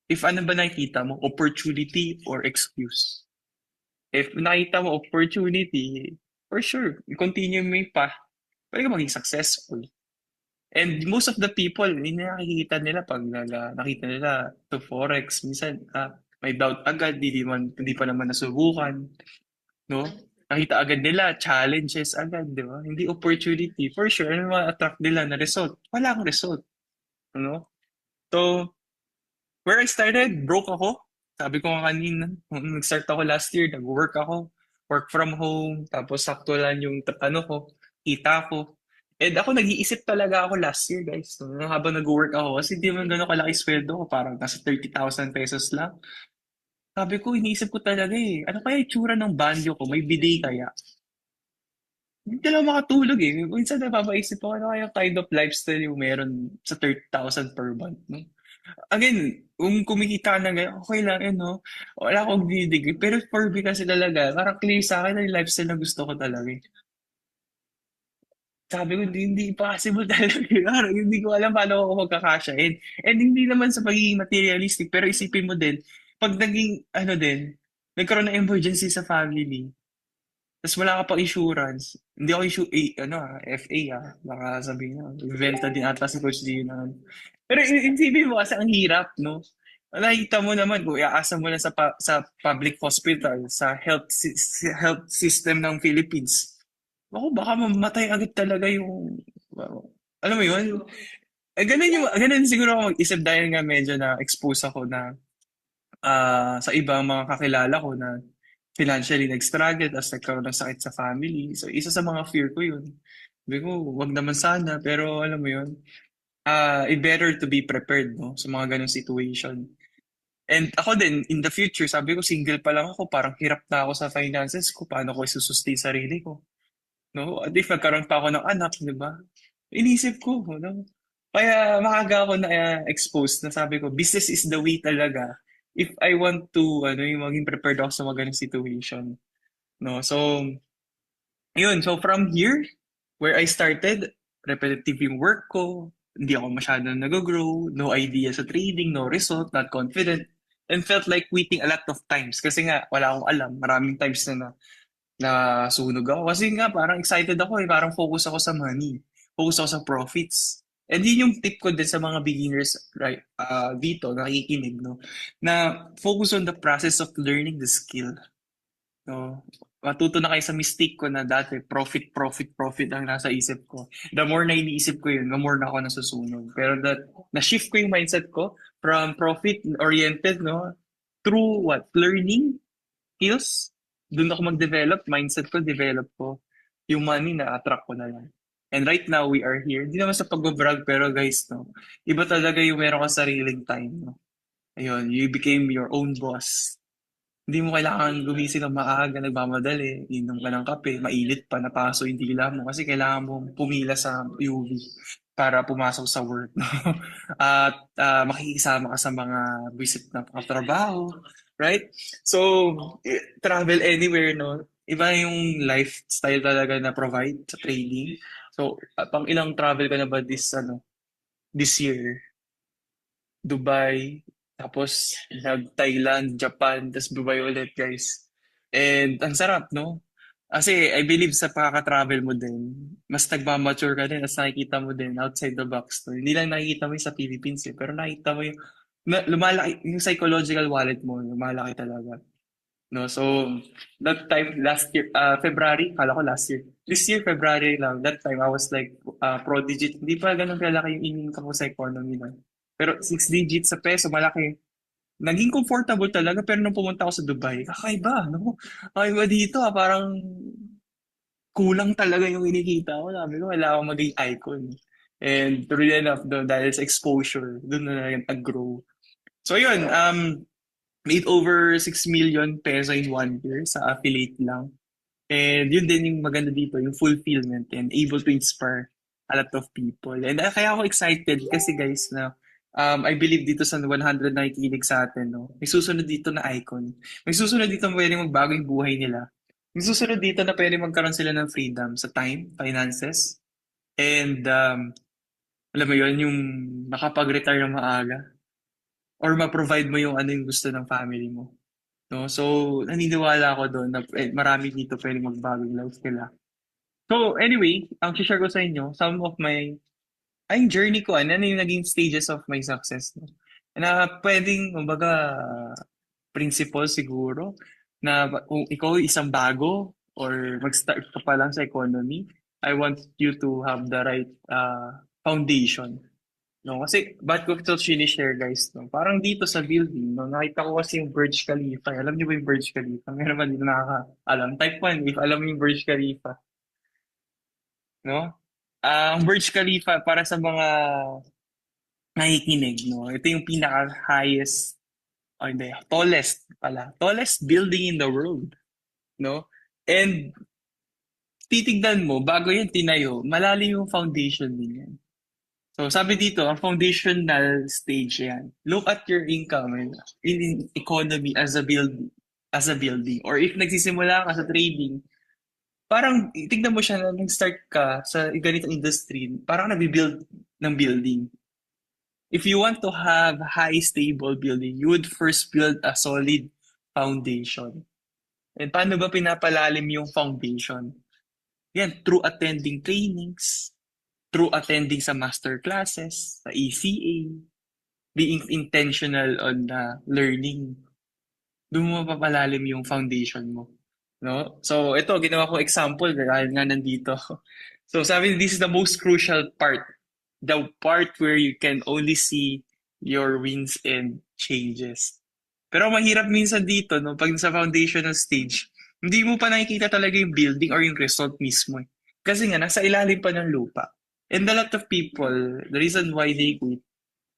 If ano ba nakikita mo, opportunity or excuse. If nakita mo opportunity, for sure, continue mo yung path, pwede ka maging successful. And most of the people, hindi nakikita nila pag nakita nila to Forex. Minsan, may doubt agad, hindi pa naman nasubukan. No? Nakita agad nila, challenges agad, di ba? Hindi opportunity. For sure, ano ma-attract nila na result? Wala akong result. Ano? So, where I started, broke ako. Sabi ko nga kanina, nung nag-start ako last year, nag-work ako, work from home, tapos sakto lang yung kita ko. And ako, nag-iisip talaga ako last year, guys. So, habang nag-work ako, kasi di man gano'n kalaki sweldo ko, parang nasa 30,000 pesos lang. Sabi ko, iniisip ko talaga ano kaya itsura ng banyo ko? May bidet kaya? Hindi talaga makatulog eh. Minsan napapaisip ako, ano kaya kind of lifestyle yung meron sa 30,000 per month, no? Again, kung kumikita ka na ngayon, okay lang, no? Wala akong didig. Pero for me kasi talaga, parang clear sa akin na yung lifestyle na gusto ko talaga eh. Sabi ko, hindi possible talaga. Parang hindi ko alam paano ako magkakasya. And hindi naman sa pagiging materialistic, pero isipin mo din, pag naging, nagkaroon ng emergency sa family, tapos wala ka pang insurance, hindi ako FA baka sabihin na, ibenta din ata si Coach Gio na. Pero isipin mo kasi ang hirap, no? Nakita mo naman, kung iaasa mo na sa public hospital, sa health system ng Philippines, ako, baka mamatay agad talaga yung, alam mo yun? Ganun siguro ako mag-isip dahil nga medyo na-expose ako na sa ibang mga kakilala ko na financially nag-struggle tapos nagkaroon ng sakit sa family. So, isa sa mga fear ko yun. Sabi ko, wag naman sana, pero alam mo yun, better to be prepared, no? Sa mga ganong situation. And ako din, in the future, sabi ko, single pa lang ako, parang hirap na ako sa finances ko, paano ko isusustain sarili ko? No? At if nagkaroon pa ako ng anak, di ba? Inisip ko, no? Kaya maaga ako na exposed na sabi ko, business is the way talaga if I want to, yung maging prepared ako sa mga ganung situation. No? So, yun. So, from here, where I started, repetitive yung work ko, hindi ako masyadong nag-grow, no idea sa trading, no result, not confident, and felt like quitting a lot of times. Kasi nga, wala akong alam. Maraming times na sunog ako. Kasi nga, parang excited ako eh. Parang focus ako sa money. Focus ako sa profits. And yun yung tip ko din sa mga beginners right dito, nakikinig, no? Na focus on the process of learning the skill. No? Matuto na kayo sa mistake ko na dati, profit, profit, profit ang nasa isip ko. The more na iniisip ko yun, the more na ako nasusunog. Pero na-shift ko yung mindset ko from profit-oriented, no? Through what? Learning skills. Doon ako mag-develop. Mindset ko, develop ko. Yung money na-attract ko na lang. And right now, we are here. Hindi naman sa pag-brag, pero guys, no? Iba talaga yung meron ka sariling time, no? Ayun, you became your own boss. Hindi mo kailangan gumising ng maaga, nagmamadali, inom ka ng kape, mainit pa, napaso yung dila mo kasi kailangan mo pumila sa UV para pumasok sa work. No? At makikisama ka sa mga visit na trabaho, right? So, travel anywhere, no? Iba yung lifestyle talaga na provide sa trading. So, pang ilang travel ka na ba this year? Dubai, tapos nag-Thailand, Japan, tapos Dubai ulit, guys. And ang sarap, no? Kasi I believe sa pakaka-travel mo din, mas nagmamature ka din, as nakikita mo din outside the box. No? Hindi lang nakikita mo yung sa Philippines eh, pero nakikita mo lumalaki, yung psychological wallet mo, lumalaki talaga. No, so that time last year, February, kala ko last year. This year, February lang. That time I was like pro-digit. Hindi pa ganun kalaki yung income ko sa economy lang. Pero 6 digits sa peso, malaki. Naging comfortable talaga pero nung pumunta ako sa Dubai, kakaiba, no? Kakaiba dito, parang kulang talaga yung kinikita ko. Sabi ko, kailangan ko maging icon. And true enough, dahil sa exposure, doon na nag-grow. So yun, made over 6 million peso in 1 year sa affiliate lang. And yun din yung maganda dito, yung fulfillment and able to inspire a lot of people. And kaya ako excited kasi guys na I believe dito sa 100 na nakikinig sa atin, no? May susunod dito na icon. May susunod dito na pwede magbago yung buhay nila. May susunod dito na pwede magkaroon sila ng freedom sa time, finances, and alam mo yun, yung nakapag-retire ng maaga or ma-provide mo yung ano yung gusto ng family mo. No? So, naniniwala ako doon na marami dito pwede magbago yung life nila. So, anyway, ang share ko sa inyo, some of journey ko, ano yung naging stages of my success. No? Na pwedeng, kumbaga, principle siguro, na kung ikaw isang bago or mag-start ka pa lang sa economy, I want you to have the right foundation. No, kasi ba't ko ito sinishare guys, no? Parang dito sa building, no, nakita ko kasi yung Burj Khalifa. Alam niyo ba yung Burj Khalifa? Meron ba dito nakaka-alam? Type 1 if alam mo yung Burj Khalifa, no? Ang Burj Khalifa para sa mga nakikinig, no? Ito yung pinaka-highest, o hindi, tallest building in the world, no? And titignan mo, bago yan tinayo, malalim yung foundation din yan. So sabi dito, ang foundational stage yan. Look at your income in economy as a building. Or if nagsisimula ka sa trading, parang tignan mo siya na nag-start ka sa ganitong industry, parang nabibuild ng building. If you want to have high stable building, you would first build a solid foundation. And paano ba pinapalalim yung foundation? Yan, through attending trainings, through attending sa master classes, sa ECA, being intentional on learning. Doon mo mapapalalim yung foundation mo. No? So, ito, ginawa ko example dahil nga nandito. So, sabi, this is the most crucial part. The part where you can only see your wins and changes. Pero mahirap minsan dito, no? Pag sa foundational stage, hindi mo pa nakikita talaga yung building or yung result mismo. Kasi nga, nasa ilalim pa ng lupa. And a lot of people, the reason why they quit,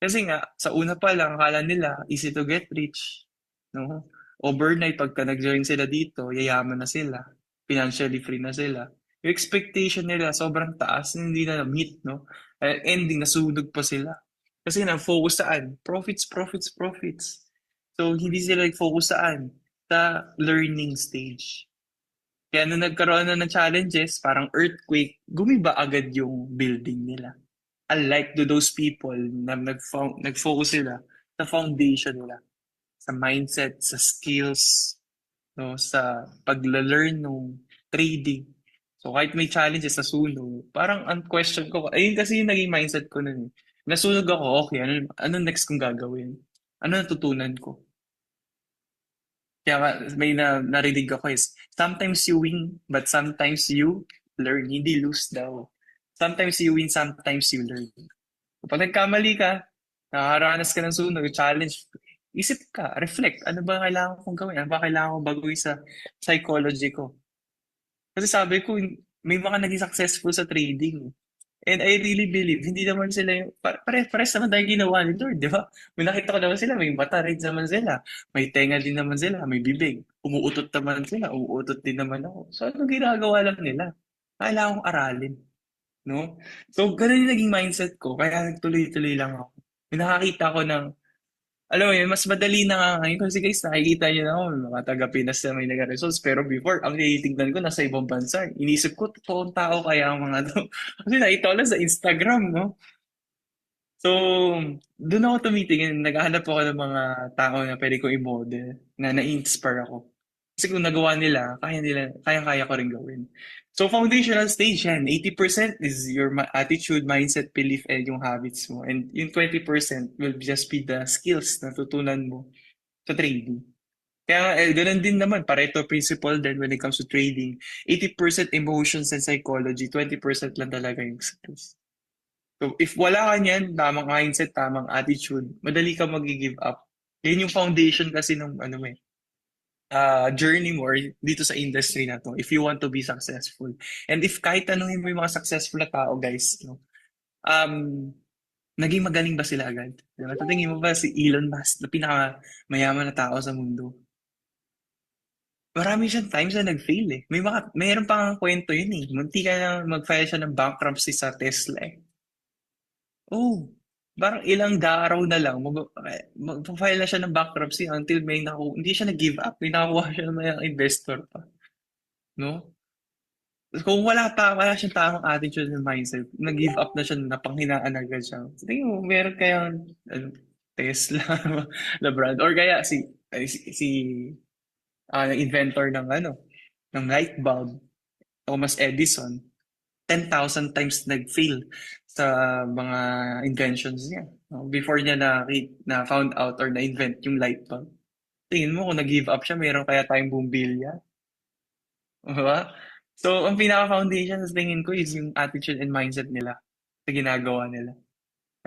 kasi nga, sa una pa lang, akala nila, easy to get rich. No? Overnight, pagka nag-join sila dito, yayaman na sila. Financially free na sila. Yung expectation nila sobrang taas, hindi na meet, no? Ending, nasunog pa sila. Kasi na-focus saan? Profits, profits, profits. So, hindi sila focus saan? Sa learning stage. Kaya nung nagkaroon na ng challenges, parang earthquake, gumiba agad yung building nila. Unlike to those people na nag-focus sila sa foundation nila, sa mindset, sa skills, no, sa pagla-learn ng trading. So kahit may challenges sa sunog, parang ang question ko, ayun kasi yung naging mindset ko nun. Eh. Nasunog ako, okay, ano next kong gagawin? Ano natutunan ko? Kaya may narinig ako is, sometimes you win, but sometimes you learn. Hindi lose daw. Sometimes you win, sometimes you learn. Kapag nagkamali ka, nakakaranas ka ng sunog, challenge, isip ka, reflect, ano ba kailangan kong gawin? Ano ba kailangan kong baguhin sa psychology ko? Kasi sabi ko, may mga naging successful sa trading. And I really believe, hindi naman sila yung, pares naman tayo ginawa ni Lord, di ba? May nakita ko naman sila, may mata rin naman sila, may tenga din naman sila, may bibig. Umuutot naman sila, umuutot din naman ako. So ano ginagawa lang nila? Kailangan kong aralin, no? So ganun yung naging mindset ko, kaya nagtuloy-tuloy lang ako. May nakakita ko ng alam mo yun, mas madali na nga ngayon kasi guys, nakikita nyo na ako, may mga taga-Pinas na may nag-results. Pero before, ang tinitignan ko, nasa ibang bansa. Inisip ko, totoong tao kaya ang mga to. Kasi nakita ko lang sa Instagram, no? So, doon ako tumitingin. Naghahanap ako ng mga tao na pwede ko i-model, na na-inspire ako. Kasi kung nagawa nila, kaya-kaya ko rin gawin. So, foundational stage yan. 80% is your attitude, mindset, belief, and yung habits mo. And yung 20% will just be the skills na tutunan mo sa trading. Kaya ganun din naman, Pareto principle din when it comes to trading. 80% emotions and psychology, 20% lang talaga yung skills. So, if wala ka niyan, tamang mindset, tamang attitude, madali ka mag-give up. Yan yung foundation kasi ng journey mo or dito sa industry na to if you want to be successful. And if kahit tanungin mo yung mga successful na tao, guys, no, um, naging magaling ba sila agad? Diba? Tatingin mo ba si Elon Musk, na pinakamayaman na tao sa mundo? Marami siyang times na nag-fail eh. Mayroon pa nga kwento yun eh. Munti ka na mag-file siya ng bankruptcy sa Tesla eh. Oh, parang ilang araw na lang, mag-file na siya ng bankruptcy until hindi siya nag-give up. May nakakuha siya ng mga investor pa. No? Kung wala siyang tamang attitude and mindset, nag-give up na siya, napanghinaan agad siya. So, tingin mo, meron kayang Tesla na brand. Or kaya inventor ng ng light bulb, Thomas Edison, 10,000 times nag-fail sa mga inventions niya. No? Before niya na found out or na-invent yung light bulb. Tingin mo kung nag-give up siya, meron kaya tayong bumbilya? Diba? So, ang pinaka-foundation sa tingin ko is yung attitude and mindset nila sa ginagawa nila.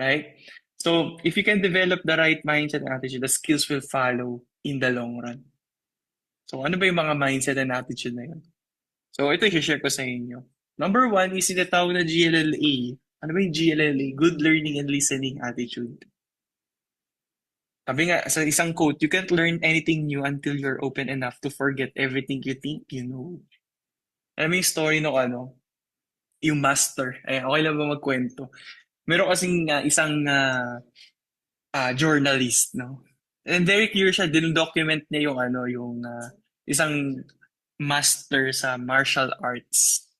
Right? So, if you can develop the right mindset and attitude, the skills will follow in the long run. So, ano ba yung mga mindset and attitude na yun? So, ito i-share ko sa inyo. Number one is tinatawag na GLLA. Ano ba yung GLLA? Good Learning and Listening Attitude. Sabi nga, sa isang quote, you can't learn anything new until you're open enough to forget everything you think you know. Alam mo yung story ng yung master. Ay, okay lang ba magkwento? Meron kasing isang journalist, no? And very clear siya, din-document niya yung isang master sa martial arts,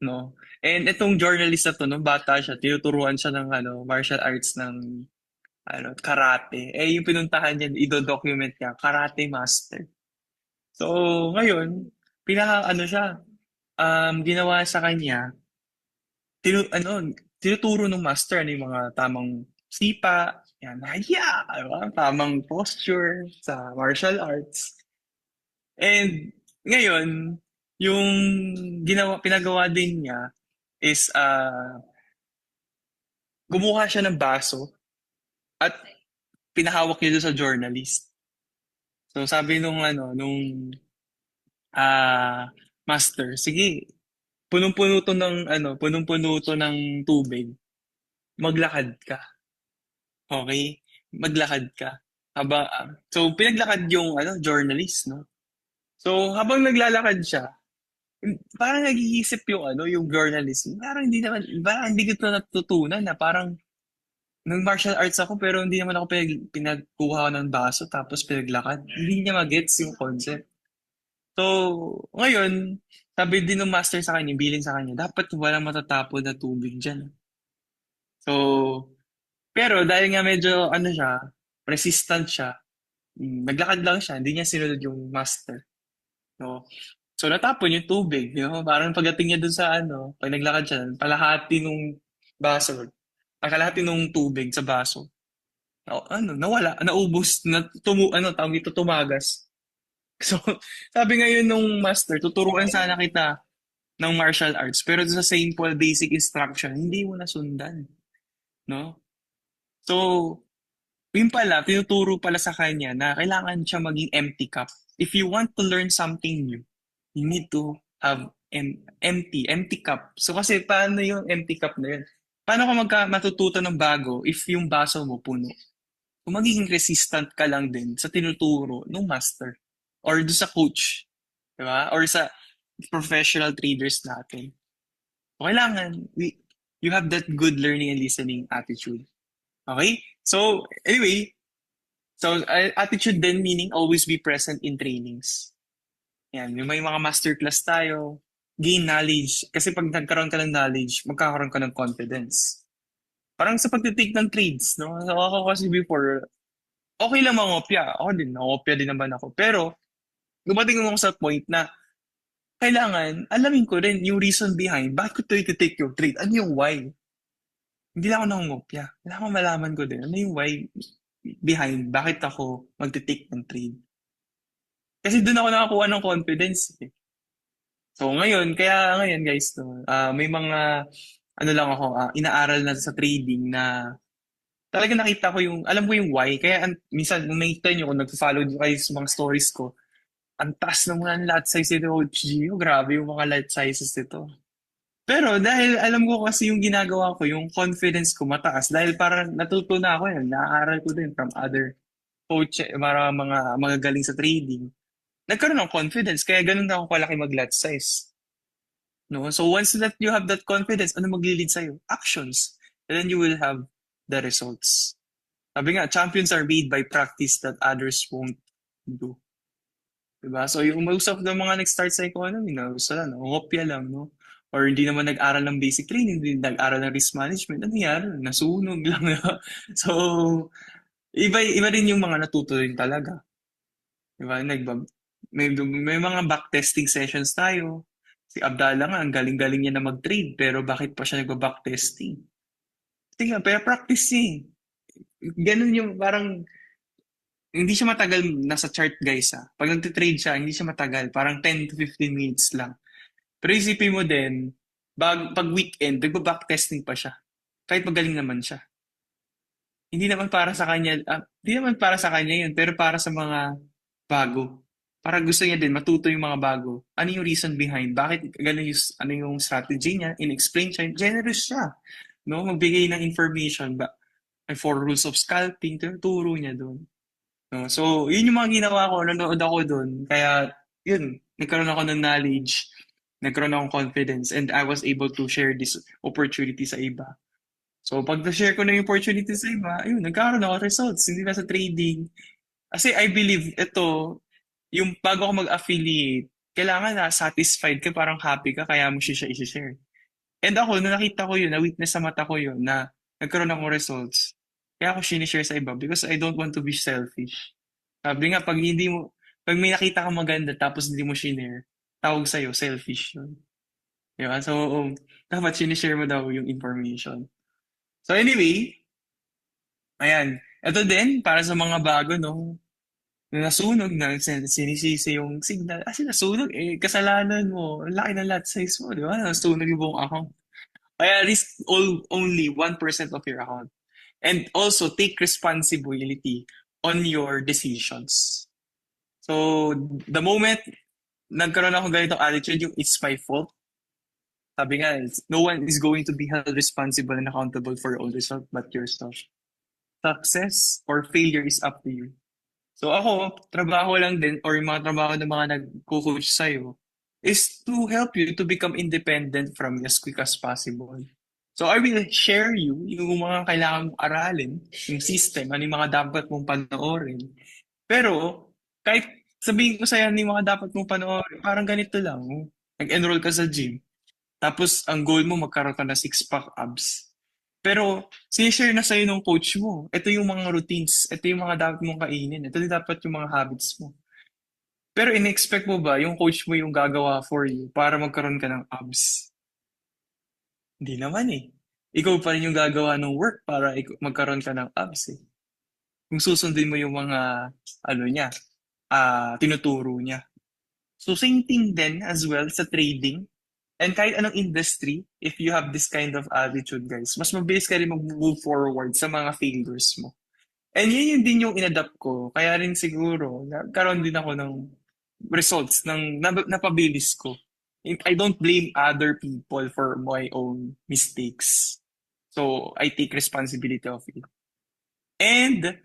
no? And itong journalist na to, no, bata siya, tinuturuan siya ng martial arts ng karate. Eh, yung pinuntahan niya, i-document niya, karate master. So, ngayon, siya, ginawa sa kanya, tinuturo ng master yung mga tamang sipa, yan, diba? Tamang posture sa martial arts. And ngayon, yung pinagawa din niya is gumawa siya ng baso at pinahawak niya doon sa journalist. So sabi master, sige, punong-puno to ng tubig. Maglakad ka. Okay? Maglakad ka. So pinaglakad yung journalist, no? So habang naglalakad siya, parang nag-iisip yung yung journalism. Parang hindi ko ito natutunan na parang nung martial arts ako pero hindi naman ako pinagkuha ko ng baso tapos pinaglakad. Hindi niya magets yung concept. So, ngayon, sabi din ng master sa kanya, bilin sa kanya, dapat walang matatapon na tubig dyan. So, pero dahil nga medyo siya, resistant siya, naglakad lang siya, hindi niya sinunod yung master. No? So, natapon yung tubig, Parang pagdating niya dun sa pag naglakad siya, palahati nung baso, kalahati nung tubig sa baso. Nawala, naubos, tawag ito, tumagas. So, sabi ngayon nung master, tuturuan sana kita ng martial arts, pero sa simple basic instruction, hindi mo nasundan, no? So, yun pala, tinuturo pala sa kanya na kailangan siya maging empty cup. If you want to learn something new, you need to have empty cup. So kasi paano yung empty cup na yun? Paano ka matututo ng bago if yung baso mo puno? Kung magiging resistant ka lang din sa tinuturo ng master or do sa coach, di ba? Or sa professional traders natin. So, kailangan you have that good learning and listening attitude. Okay? So, anyway, attitude then meaning always be present in trainings. Yan, yung may mga masterclass tayo, gain knowledge. Kasi pag nagkaroon ka ng knowledge, magkakaroon ka ng confidence. Parang sa pagtitake ng trades, no? So, ako kasi before, okay lang mangopya. Ako din, nangopya din naman ako. Pero, dumating ako sa point na kailangan, alamin ko rin yung reason behind bakit ko ito take yung trade. Ano yung why? Hindi lang ako nangungopya. Kailangan malaman ko din ano yung why behind bakit ako magte-take ng trade. Kasi doon ako nakakuha ng confidence. Eh. So kaya ngayon guys, may mga lang ako, inaaral na sa trading na talaga nakita ko alam ko yung why. Kaya minsan, nung nakita nyo, kung nag-follow nyo kayo sa mga stories ko, ang taas ng mga lot size nito, Coach Gio. Grabe yung mga lot sizes nito. Pero dahil alam ko kasi yung ginagawa ko, yung confidence ko mataas, dahil parang natuto na ako yan, naaaral ko din from other coach, mga magagaling sa trading. Nagkaroon ng confidence, kaya ganun na ako kalaki mag-lot size. No? So once that you have that confidence, ano maglilid sa'yo? Actions. And then you will have the results. Sabi nga, champions are made by practice that others won't do. Diba? So yung most of the mga nag-start sa economy, gusto lang, ngopya lang, no? Or hindi naman nag-aral ng basic training, hindi nag-aral ng risk management. Ano yan? Nasunog lang. So, iba rin yung mga natuto rin talaga. Diba? May mga backtesting sessions tayo. Si Abdallah nga, ang galing-galing niya na mag-trade, pero bakit pa siya nag-backtesting? Tingnan, pero practice niya. Ganun yung parang, hindi siya matagal nasa chart guys Pag nagtitrade siya, hindi siya matagal. Parang 10 to 15 minutes lang. Pero isipin mo din, pag weekend, nagba-backtesting pa siya. Kahit magaling naman siya. Hindi naman para sa kanya yun, pero para sa mga bago. Para gusto niya din matuto yung mga bago. Ano yung reason behind? Bakit ganun ano yung strategy niya? In-explain siya. Generous siya. No? Magbigay ng information. May 4 rules of scalping. Turo niya doon. No? So, yun yung mga ginawa ko. Nanonood ako doon. Kaya, yun. Nagkaroon ako ng knowledge. Nagkaroon akong confidence. And I was able to share this opportunity sa iba. So, pag na-share ko na yung opportunity sa iba, ayun, nagkaroon ako results. Hindi na sa trading. Kasi I believe, yung bago ako mag-affiliate, kailangan na satisfied ka, parang happy ka, kaya mo siya i-share. And ako, nung nakita ko yun, na-witness sa mata ko yun, na nagkaroon akong results, kaya ako sinishare sa iba because I don't want to be selfish. Sabi nga, pag may nakita ka maganda tapos hindi mo share, tawag sa'yo, selfish yun. Diba? So, dapat sinishare mo daw yung information. So anyway, ayan. Ito din, para sa mga bago, no? Na nasunog na, sinisisi yung signal. Kasi nasunog, kasalanan mo. Ang laki ng lot size mo, di ba? Nasunog yung buong account. Kaya risk only 1% of your account. And also, take responsibility on your decisions. So, the moment nagkaroon ako ganitong attitude, yung it's my fault, sabi nga, no one is going to be held responsible and accountable for your own result but yourself. Success or failure is up to you. So ako, trabaho lang din or yung mga trabaho ng mga nagko-coach sa'yo, is to help you to become independent from you as quick as possible. So I will share you yung mga kailangan mong aralin, yung system, ano yung mga dapat mong panoorin. Pero kahit sabihin ko sa'yo ano yung mga dapat mong panoorin, parang ganito lang. Nag-enroll ka sa gym. Tapos ang goal mo magkaroon ka ng six-pack abs. Pero sinishare na sa'yo ng coach mo. Ito yung mga routines. Ito yung mga dapat mong kainin. Ito yung dapat yung mga habits mo. Pero in-expect mo ba yung coach mo yung gagawa for you para magkaroon ka ng abs? Hindi naman eh. Ikaw pa rin yung gagawa ng work para magkaroon ka ng abs eh. Kung susundin mo yung mga ano niya, tinuturo niya. So same thing then as well sa trading. And kahit anong industry, if you have this kind of attitude, guys, mas mabilis ka rin mag-move forward sa mga failures mo. And yun din yung inadapt ko. Kaya rin siguro, nagkaroon din ako ng results ng napabilis ko. I don't blame other people for my own mistakes. So, I take responsibility of it. And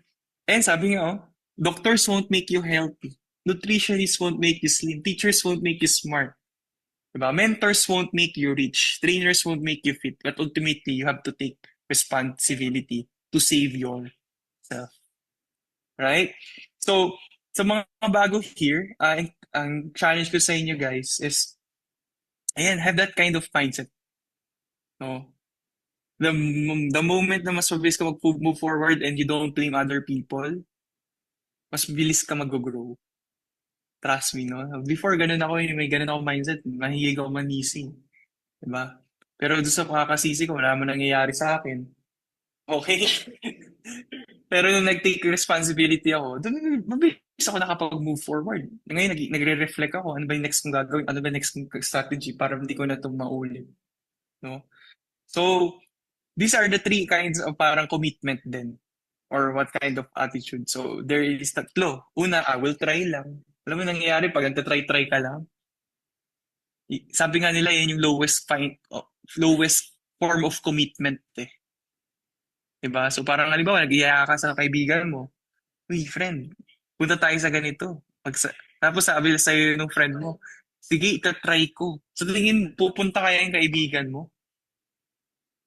sabi nga, doctors won't make you healthy. Nutritionists won't make you slim. Teachers won't make you smart. Diba? Mentors won't make you rich. Trainers won't make you fit. But ultimately, you have to take responsibility to save yourself. Right? So, sa mga bago here, ang challenge ko sa inyo guys is, ayan, have that kind of mindset. No? The moment na mas mabilis ka mag-move forward and you don't blame other people, mas bilis ka mag-grow. Trust me, no? Before, ganun ako, may ganun ako mindset, mahilig ako manisi. Diba? Pero doon sa pakakasisi ko, wala naman nangyayari sa akin. Okay? Pero nung nag-take responsibility ako, doon mabilis ako nakapag-move forward. Ngayon, nagre-reflect ako, ano ba yung next kong gagawin? Ano ba yung next kong strategy para hindi ko na itong maulit? No? So, these are the three kinds of parang commitment din or what kind of attitude. So, there is tatlo. Una, I will try lang. Alam mo nangyayari pag nagtatry-try ka lang? Sabi nga nila, yan yung lowest form of commitment eh. Diba? So parang halimbawa, nag-iaya ka sa kaibigan mo. Uy, friend, punta tayo sa ganito. Tapos sabi sa'yo ng friend mo, sige, itatry ko. So tingin, pupunta kaya yung kaibigan mo?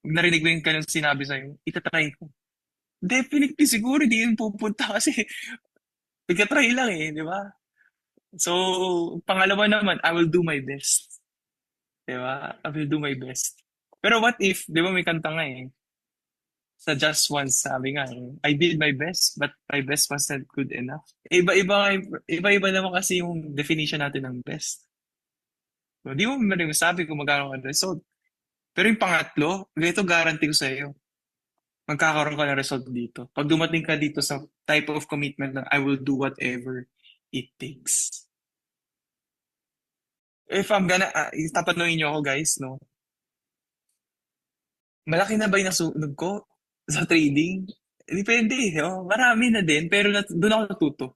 Pag narinig mo yung ganun sinabi sa'yo, itatry ko. Definitely, siguro hindi yun pupunta kasi itatry lang eh, di ba? So, pangalawa naman, I will do my best. Di ba? I will do my best. Pero what if, di ba may kanta nga eh, sa Just Once, sabi nga eh, I did my best, but my best wasn't good enough. Iba-iba naman kasi yung definition natin ng best. So, di mo rin masabi kung magkakaroon ka ng result. Pero yung pangatlo, ito guarantee ko sa iyo, magkakaroon ka ng result dito. Pag dumating ka dito sa type of commitment na I will do whatever it takes. If I'm gonna, tatanungin niyo ako guys, no? Malaki na ba yung nasunog ko sa trading? Depende, no? Marami na din, pero doon ako natuto.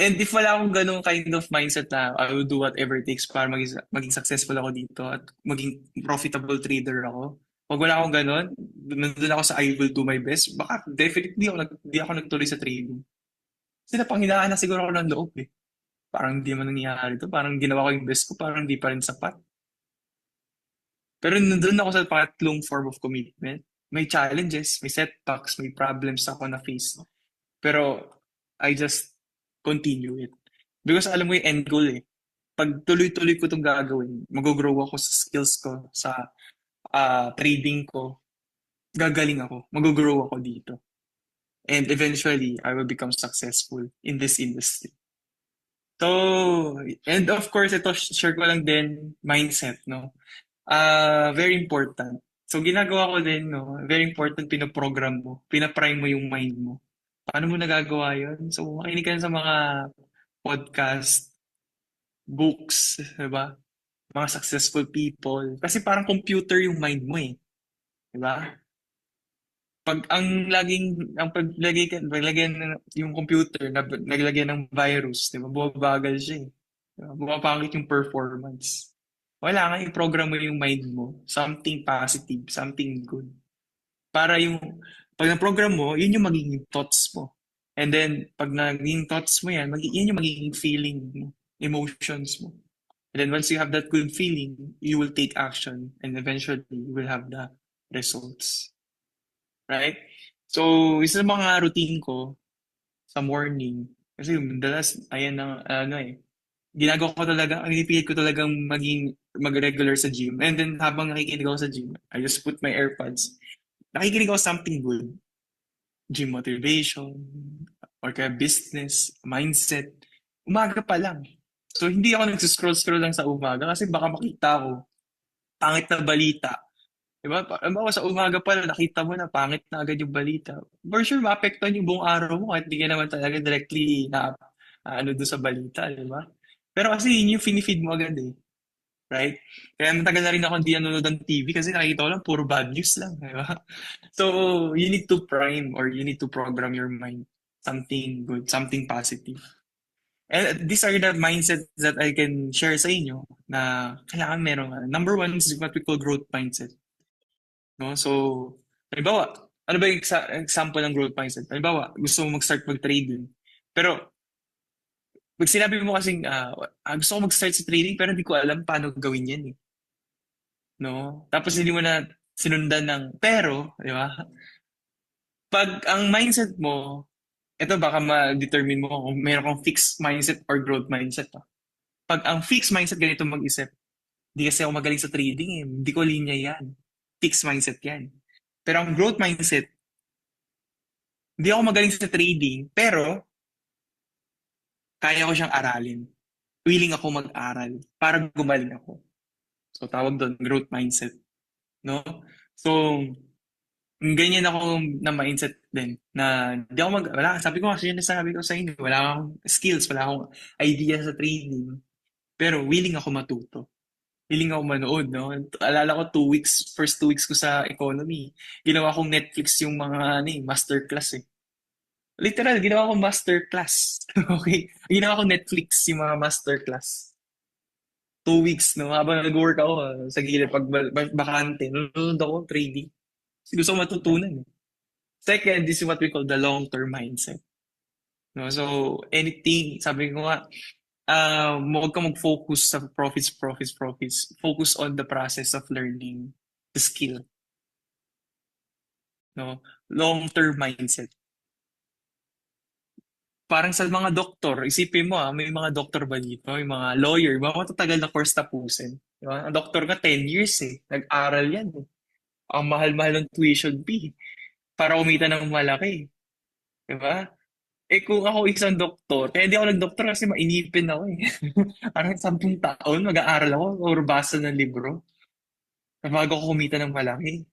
And if wala akong ganung kind of mindset na I will do whatever it takes para maging successful ako dito at maging profitable trader ako, pag wala akong ganun, nandun ako sa I will do my best, baka definitely di ako nagtuloy sa trading. Kasi napanghinaan na siguro ako ng loob eh. Parang hindi man nangyayari to, parang ginawa ko yung best ko, parang hindi pa rin sapat. Pero nandun ako sa pangatlong form of commitment. May challenges, may setbacks, may problems ako na face. Pero I just continue it. Because alam mo yung end goal eh. Pag tuloy-tuloy ko itong gagawin, mag-grow ako sa skills ko, sa trading ko, gagaling ako, mag-grow ako dito. And eventually, I will become successful in this industry. So, and of course, ito, share ko lang din, mindset, no? Very important. So, ginagawa ko din, no? Very important, pinoprogram mo, pinaprime mo yung mind mo. Paano mo nagagawa yun? So, makinig ka sa mga podcast, books, diba? Mga successful people. Kasi parang computer yung mind mo eh. Diba? Pag paglagyan yung computer, naglagyan ng virus, diba? Bumabagal siya eh. Diba? Bumapangit yung performance. Wala nga, i-program mo yung mind mo. Something positive, something good. Para pag na-program mo, yun yung magiging thoughts mo. And then, pag naging thoughts mo yan, yan yung magiging feeling mo, emotions mo. And then once you have that good feeling, you will take action and eventually you will have the results. Right? So, isa sa mga routine ko sa morning, kasi madalas, ayan na, ano ginagawa ko talaga, pinipilit ko talagang mag-regular sa gym. And then habang nakikinig ako sa gym, I just put my AirPods. Nakikinig ako something good. Gym motivation, or kaya business, mindset. Umaga pa lang. So, hindi ako nag-scroll-scroll lang sa umaga kasi baka makita ko pangit na balita. Diba? Sa umaga pa lang, nakita mo na pangit na agad yung balita. For sure, maapektuhan yung buong araw mo kahit di ka naman talaga directly na ano doon sa balita, di ba? Pero kasi yun yung finifeed mo agad eh. Right? Kaya matagal na rin ako hindi nanonood ng TV kasi nakikita ko lang puro bad news lang. Di ba? So, you need to prime or you need to program your mind something good, something positive. And these are the mindsets that I can share sa inyo na kailangan meron. Number one is what we call growth mindset. No? So, halimbawa, ano ba yung example ng growth mindset? Halimbawa, gusto mo mag-start mag-trading. Pero, pag sinabi mo kasing, gusto ko mag-start sa trading pero hindi ko alam paano gawin yan eh. No? Tapos hindi mo na sinundan ng pero, di ba? Pag ang mindset mo, ito baka ma-determine mo kung meron kang fixed mindset or growth mindset. Pag ang fixed mindset, ganito mag-isip. Hindi kasi ako magaling sa trading eh. Hindi ko linya yan. Fixed mindset yan. Pero ang growth mindset, hindi ako magaling sa trading, pero kaya ko siyang aralin. Willing ako mag-aral para gumaling ako. So, tawag doon, growth mindset. No? So, ganyan ako na mindset din. Na hindi ako wala, sabi ko kasi yun nasabi ko sa inyo, wala akong skills, wala akong idea sa trading. Pero willing ako matuto. Willing ako manood, no? Alala ko first 2 weeks ko sa economy, ginawa kong Netflix yung mga masterclass eh. Literal, ginawa kong masterclass. Okay? Ginawa kong Netflix yung mga masterclass. 2 weeks, no? Habang nag-work ako sa gilid, pag bakante, nanonood ako trading. Kasi gusto ko matutunan. Eh. Second, this is what we call the long-term mindset. No? So, anything, sabi ko nga, huwag ka mag-focus sa profits. Focus on the process of learning the skill. No? Long-term mindset. Parang sa mga doktor, isipin mo may mga doktor ba dito? May mga lawyer, mga matatagal na course tapusin. Diba? Ang doktor ka 10 years eh. Nag-aral yan eh. Ang mahal-mahal ng tuition fee para umita ng malaki. Diba? Eh kung ako isang doktor, kaya hindi ako nag-doktor kasi mainipin ako eh. Parang 10 taon, mag-aaral ako or basa ng libro bago ako kumita ng malaki.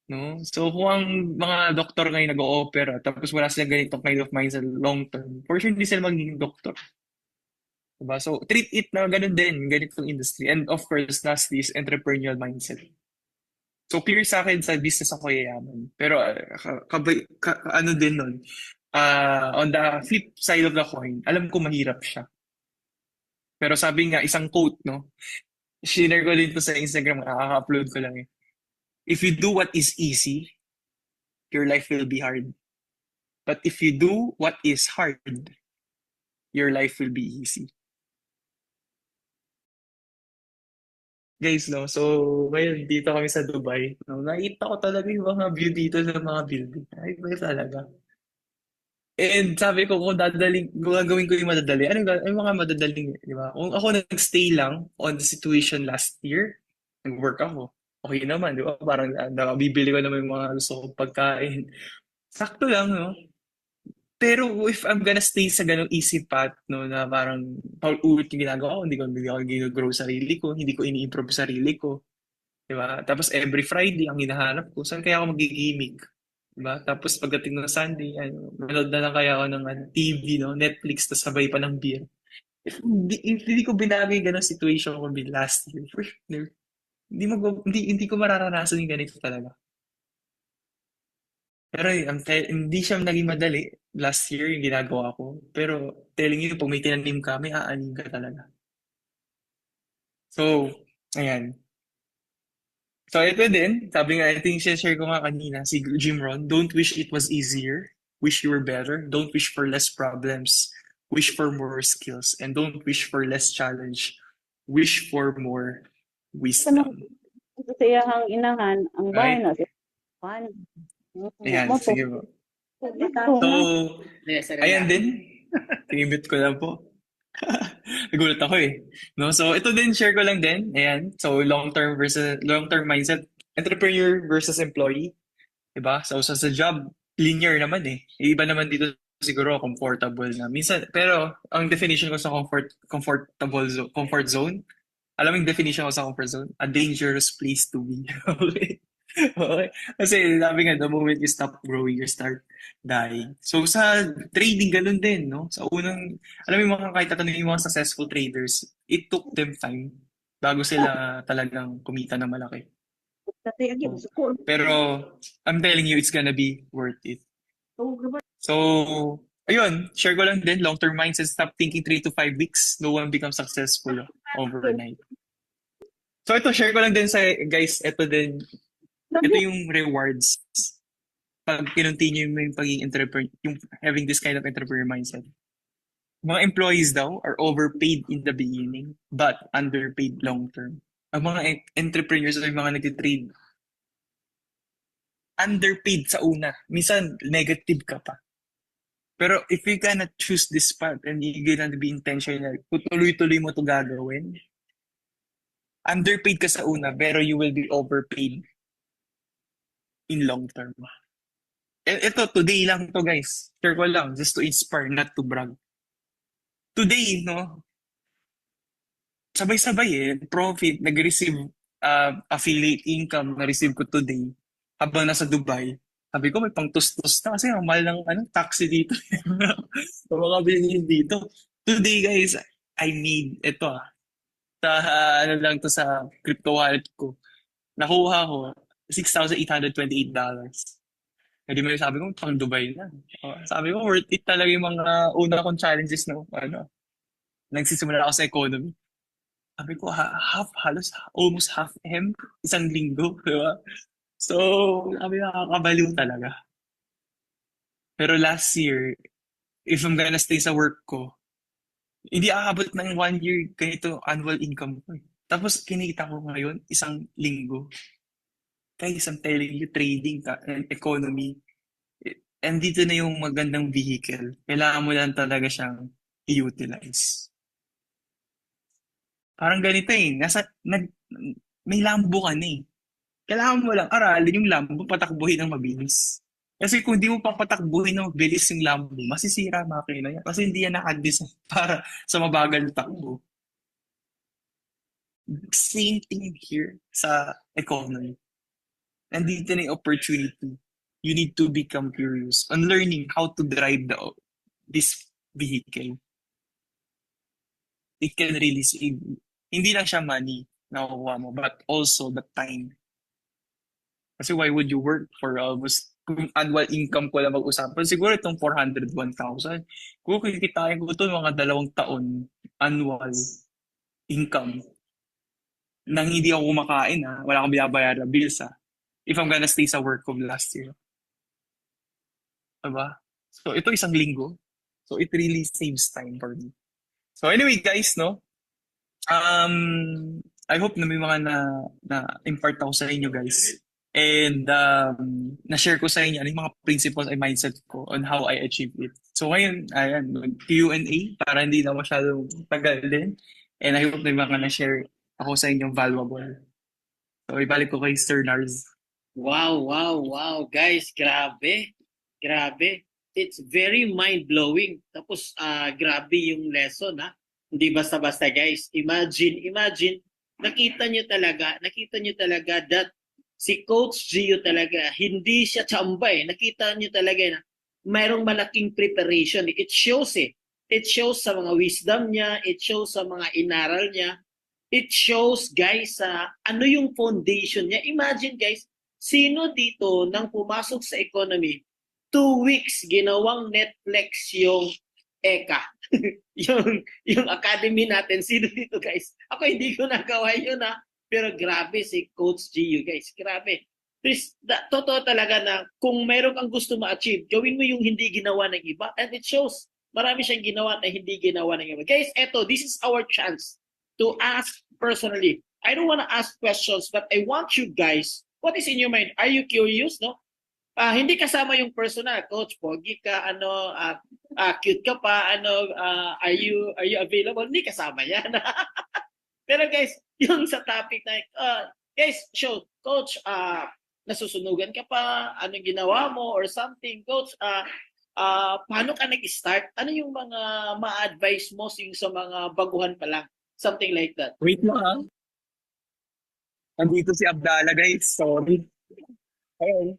No? So kung ang mga doktor ngayon nag-o-opera tapos wala silang ganitong kind of mindset long term, for sure hindi sila magiging doktor. Diba? So treat it na ganun din, ganitong industry. And of course, lastly is entrepreneurial mindset. So clear sa akin sa business ako yayaman. Pero ano din nun, on the flip side of the coin, alam ko mahirap siya. Pero sabi nga, isang quote, no? Share ko din to sa Instagram, upload ko lang eh. If you do what is easy, your life will be hard. But if you do what is hard, your life will be easy. Guys, no? So, ngayon dito kami sa Dubai. No? Nakita ko talaga yung mga view dito sa mga building. Ay, ba talaga? And sabi ko, kung gagawin ko yung madadali, ano mga madadaling, di ba? Kung ako nag-stay lang on the situation last year, nag-work ako. Okay naman, di ba? Parang nakabibili ko naman yung mga gusto kong pagkain. Sakto lang, no? Pero if I'm gonna stay sa ganong easy path, no, na parang paulit yung ginagawa ko, hindi ako gino-grow sarili ko, hindi ko ini-improve sarili ko, di ba? Tapos every Friday, ang hinahanap ko, saan kaya ako magigimik? Diba? Tapos pagdating ng Sunday, manood na lang kaya ako ng TV, no? Netflix, tas sabay pa ng beer. If hindi ko binagay ganang situation ko last year, for sure, hindi ko mararanasan yung ganito talaga. Pero hindi siya naging madali last year yung ginagawa ko. Pero telling you, pag may tinanim ka, may aanim ka talaga. So, ayan. So, ito din, sabi nga, ito yung share ko nga kanina, si Jim Rohn, don't wish it was easier, wish you were better, don't wish for less problems, wish for more skills, and don't wish for less challenge, wish for more Kanang wisdom. sa iyahang inahan, ang bahay Right? na sa pan. Ayan, Mo to. sige po. Bitaw So, na. Yes, sir. ayan din. Tinimit ko lang po. Nagulat ako eh. No? So, ito din, share ko lang din. Ayan. So, long-term mindset. Entrepreneur versus employee. Diba? So, sa job, linear naman eh. Yung iba naman dito siguro comfortable na. Minsan, pero, ang definition ko sa comfort zone, alam mo yung definition ko sa comfort zone? A dangerous place to be. Okay? Okay. Kasi sabi nga, the moment you stop growing, you start dying. So sa trading, ganun din, no? Sa unang, alam mo yung mga kahit tatanungin yung mga successful traders, it took them time bago sila talagang kumita ng malaki. Dati agi Oh. sukol. Pero I'm telling you, it's gonna be worth it. So, ayun, share ko lang din, long-term mindset, stop thinking 3 to 5 weeks, no one becomes successful overnight. So ito, share ko lang din sa guys, ito yung rewards pag kinontinue mo yung pagiging entrepreneur, yung having this kind of entrepreneur mindset. Mga employees daw are overpaid in the beginning, but underpaid long-term. Ang mga entrepreneurs o yung mga nagtitrade, underpaid sa una. Minsan, negative ka pa. Pero if you gonna choose this path and you're gonna be intentional, tuloy-tuloy mo to gagawin, underpaid ka sa una, pero you will be overpaid in long term. Ito, today lang to guys. Share ko lang, just to inspire, not to brag. Today, no, sabay-sabay profit, nag-receive affiliate income na-receive ko today habang nasa Dubai. Sabi ko, may pang-tustos na kasi ang mahal ng taxi dito. Sa mga bilhin dito. Today, guys, I made ito sa ano lang to sa crypto wallet ko. Nakuha ko $6,828. Hindi mo sabi ko, pang Dubai na. Sabi ko, worth it talaga yung mga una kong challenges na nagsisimula ako sa economy. Sabi ko, almost half M, isang linggo, di ba? So, sabi ko, nakakabaliw talaga. Pero last year, if I'm gonna stay sa work ko, hindi aabot ng 1 year ganito annual income ko. Tapos, kinita ko ngayon, isang linggo. Guys, I'm telling you, trading and economy, and dito na yung magandang vehicle. Kailangan mo lang talaga siyang i-utilize. Parang ganito may Lambo ka na eh. Kailangan mo lang aralin yung Lambo, patakbuhin ng mabilis. Kasi kung di mo papatakbuhin ng mabilis yung Lambo, masisira ang makina yan. Kasi hindi yan nakadesign para sa mabagal na takbo. Same thing here sa economy. Nandito na yung opportunity. You need to become curious on learning how to drive this vehicle. It can really save you. Hindi lang siya money na nakukuha mo, but also the time. Kasi why would you work for almost, kung annual income ko lang mag-usapan, siguro itong 401,000. Kung kikitain ko ito mga 2 taon, annual income, nang hindi ako kumakain wala akong binabayar na bills if I'm gonna stay sa work ko last year. Diba? So ito isang linggo. So it really saves time for me. So anyway guys, no? I hope na may mga na impart ako sa inyo guys. And na-share ko sa inyo ano yung mga principles and mindset ko on how I achieve it. So ngayon, ayan, Q&A para hindi na masyadong tagal din. And I hope na may mga na-share ako sa inyong valuable. So ibalik ko kay Sir Nars. Wow. Guys, grabe. It's very mind-blowing. Tapos, grabe yung lesson, Hindi basta-basta, guys. Imagine, nakita nyo talaga that si Coach Gio talaga, hindi siya tsamba Nakita nyo talaga na mayroong malaking preparation. It shows It shows sa mga wisdom niya, it shows sa mga inaral niya, it shows, guys, ano yung foundation niya. Imagine, guys, sino dito nang pumasok sa economy, 2 weeks ginawang Netflix yung ECA. yung academy natin. Sino dito, guys? Ako hindi ko nagawa yun, Pero grabe si Coach Gio, guys. Grabe. Please, totoo talaga na kung meron kang gusto ma-achieve, gawin mo yung hindi ginawa ng iba. And it shows. Marami siyang ginawa na hindi ginawa ng iba. Guys, this is our chance. to ask personally. I don't want to ask questions, but I want you guys, what is in your mind? Are you curious, no? Hindi kasama yung personal, coach, pogi ka, cute ka pa, are you available? Hindi kasama yan. Pero guys, yung sa topic na, guys, show, coach, nasusunugan ka pa, anong ginawa mo or something, coach, paano ka nag-start? Ano yung mga ma-advise mo sa mga baguhan pa lang? Something like that. Wait lang ha. Nandito si Abdallah, guys. Sorry. Ayun.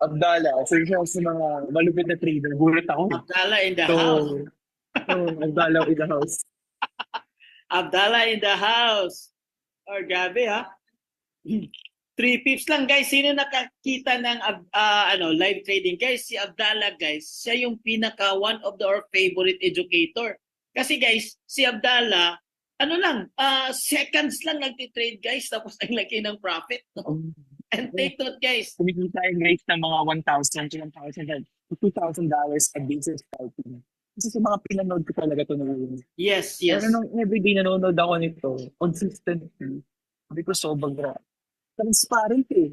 Abdallah. So, siya sa mga malupit na trader. Gulat ako. Abdallah in the So, house. Abdallah in the house. Abdallah in the house. Or gabi ha. 3 pips lang guys. Sino nakakita ng live trading? Guys, si Abdallah guys, siya yung pinaka one of our favorite educator. Kasi guys, si Abdallah, seconds lang nagtitrade guys, tapos ang laki ng profit. No? And take note guys. Kumikita yung guys ng mga $1,000 to $1,000 to $2,000 a basis starting. Kasi sa mga pinanood ko talaga ito noon. Yes. Pero nung everyday nanonood ako nito, consistently, sabi ko sobrang transparent eh.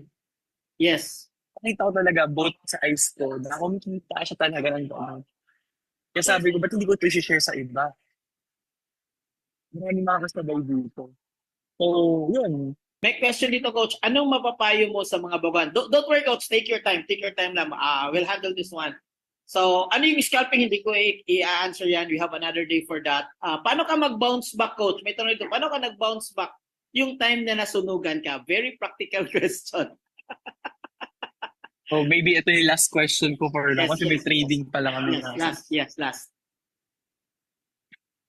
Yes. Nakita ko talaga both sa eyes ko na kumikita siya talaga ng doon. Kaya sabi ko, ba't hindi ko ito share sa iba? Marami mga kasabay dito. So, yun. May question dito, coach. Anong mapapayo mo sa mga baguhan? Don't worry, coach. Take your time. Take your time lang. We'll handle this one. So, ano yung scalping? Hindi ko i-answer yan. We have another day for that. Paano ka mag-bounce back, coach? May tanong ito. Paano ka nag-bounce back yung time na nasunugan ka? Very practical question. So, maybe ito yung last question ko for now. Yes, Kasi may yes. trading pa lang kami. Last.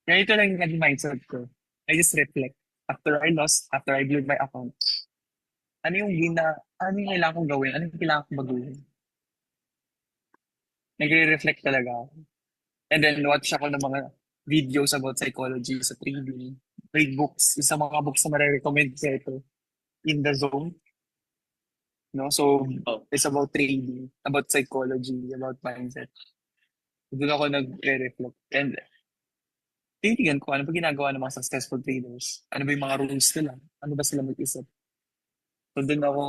Kaya ito lang yung naging mindset ko. I just reflect. After I lost, after I blew my account, ano yung kailangan kong gawin? Ano yung kailangan kong baguhin? Nagre-reflect talaga ako. And then watch ako ng mga videos about psychology sa trading. Read books. Isa mga books na marirecommend ko ito. In the Zone. No? So, it's about trading, about psychology, about mindset. Doon ako nagre-reflect. And tinitingnan ko, ano ba ginagawa ng mga successful traders? Ano ba yung mga rules nila? Ano ba sila mag-isip? So, doon ako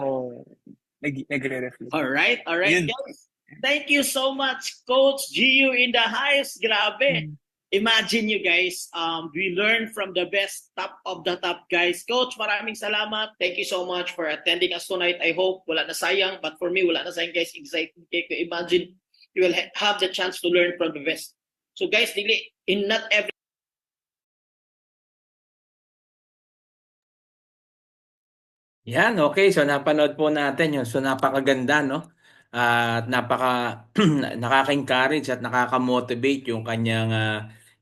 nagre-reflect. Alright, Yun. guys. Thank you so much, Coach Gio in the highest. Grabe. Imagine you guys, we learn from the best, top of the top guys. Coach, maraming salamat. Thank you so much for attending us tonight. I hope wala na sayang, but for me, wala na sayang guys. Excited kayo. Imagine you will have the chance to learn from the best. So guys, not every Yan, okay. So napanood po natin yun. So napakaganda, no? At nakaka-encourage at nakaka-motivate yung kanyang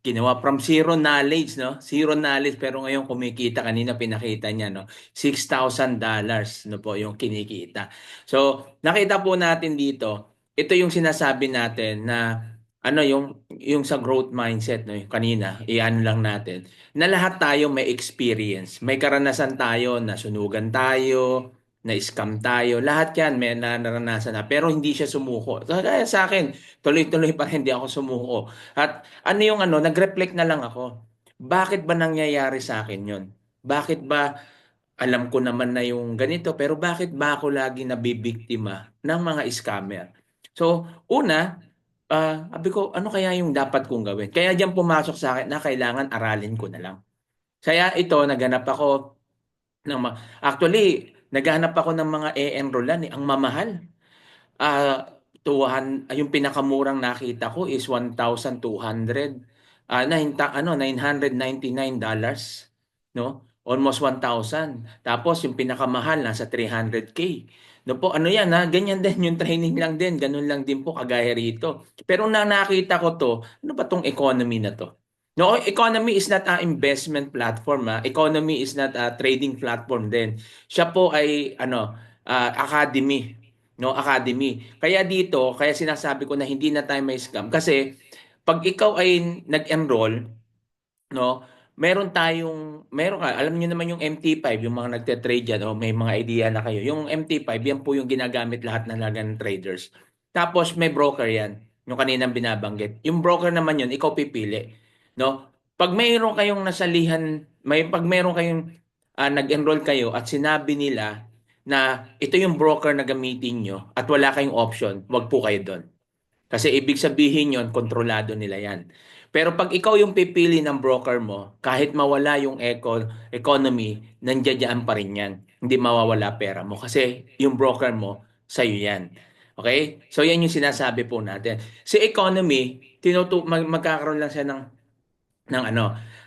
ginawa from zero knowledge, no? Zero knowledge pero ngayon kumikita, kanina pinakita niya, no? $6,000 no po yung kinikita. So nakita po natin dito, ito yung sinasabi natin na yung sa growth mindset, no? Yung kanina, iyan lang natin na lahat tayo may experience. May karanasan tayo, nasunugan tayo, na-scam tayo. Lahat yan may naranasan na. Pero hindi siya sumuko. So, kaya sa akin, tuloy-tuloy pa rin hindi ako sumuko. At nag-reflect na lang ako. Bakit ba nangyayari sa akin yon? Bakit ba alam ko naman na yung ganito, pero bakit ba ako lagi nabibiktima ng mga scammer? So, una, sabi ko, ano kaya yung dapat kong gawin? Kaya diyan pumasok sa akin na kailangan aralin ko na lang. Kaya ito, naghanap ako actually, naghanap ako ng mga e-enrollan ang mamahal. Yung pinakamurang nakita ko is 1,200. $999, no? Almost 1,000. Tapos yung pinakamahal nasa 300K. No po, ano yan ha? Ganyan din yung training lang din. Ganun lang din po kagaya rito. Pero nakita ko to, ano ba tong economy na to? No, economy is not a investment platform. Economy is not a trading platform din. Siya po ay academy, no, academy. Kaya sinasabi ko na hindi na tayo may scam kasi pag ikaw ay nag-enroll, no, alam niyo naman yung MT5, yung mga nagte-trade diyan, may mga idea na kayo. Yung MT5, yan po yung ginagamit lahat ng traders. Tapos may broker yan, yung kaninang binabanggit. Yung broker naman yun, ikaw pipili. No? Pag mayroon kayong nasalihan pag meron kayong nag-enroll kayo at sinabi nila na ito yung broker na gamitin nyo at wala kayong option, wag po kayo doon. Kasi ibig sabihin yon, kontrolado nila yan. Pero pag ikaw yung pipili ng broker mo, kahit mawala yung economy, nandiyan pa rin yan. Hindi mawawala pera mo kasi yung broker mo, sa'yo yan. Okay? So yan yung sinasabi po natin. Si economy, magkakaroon lang siya ng ano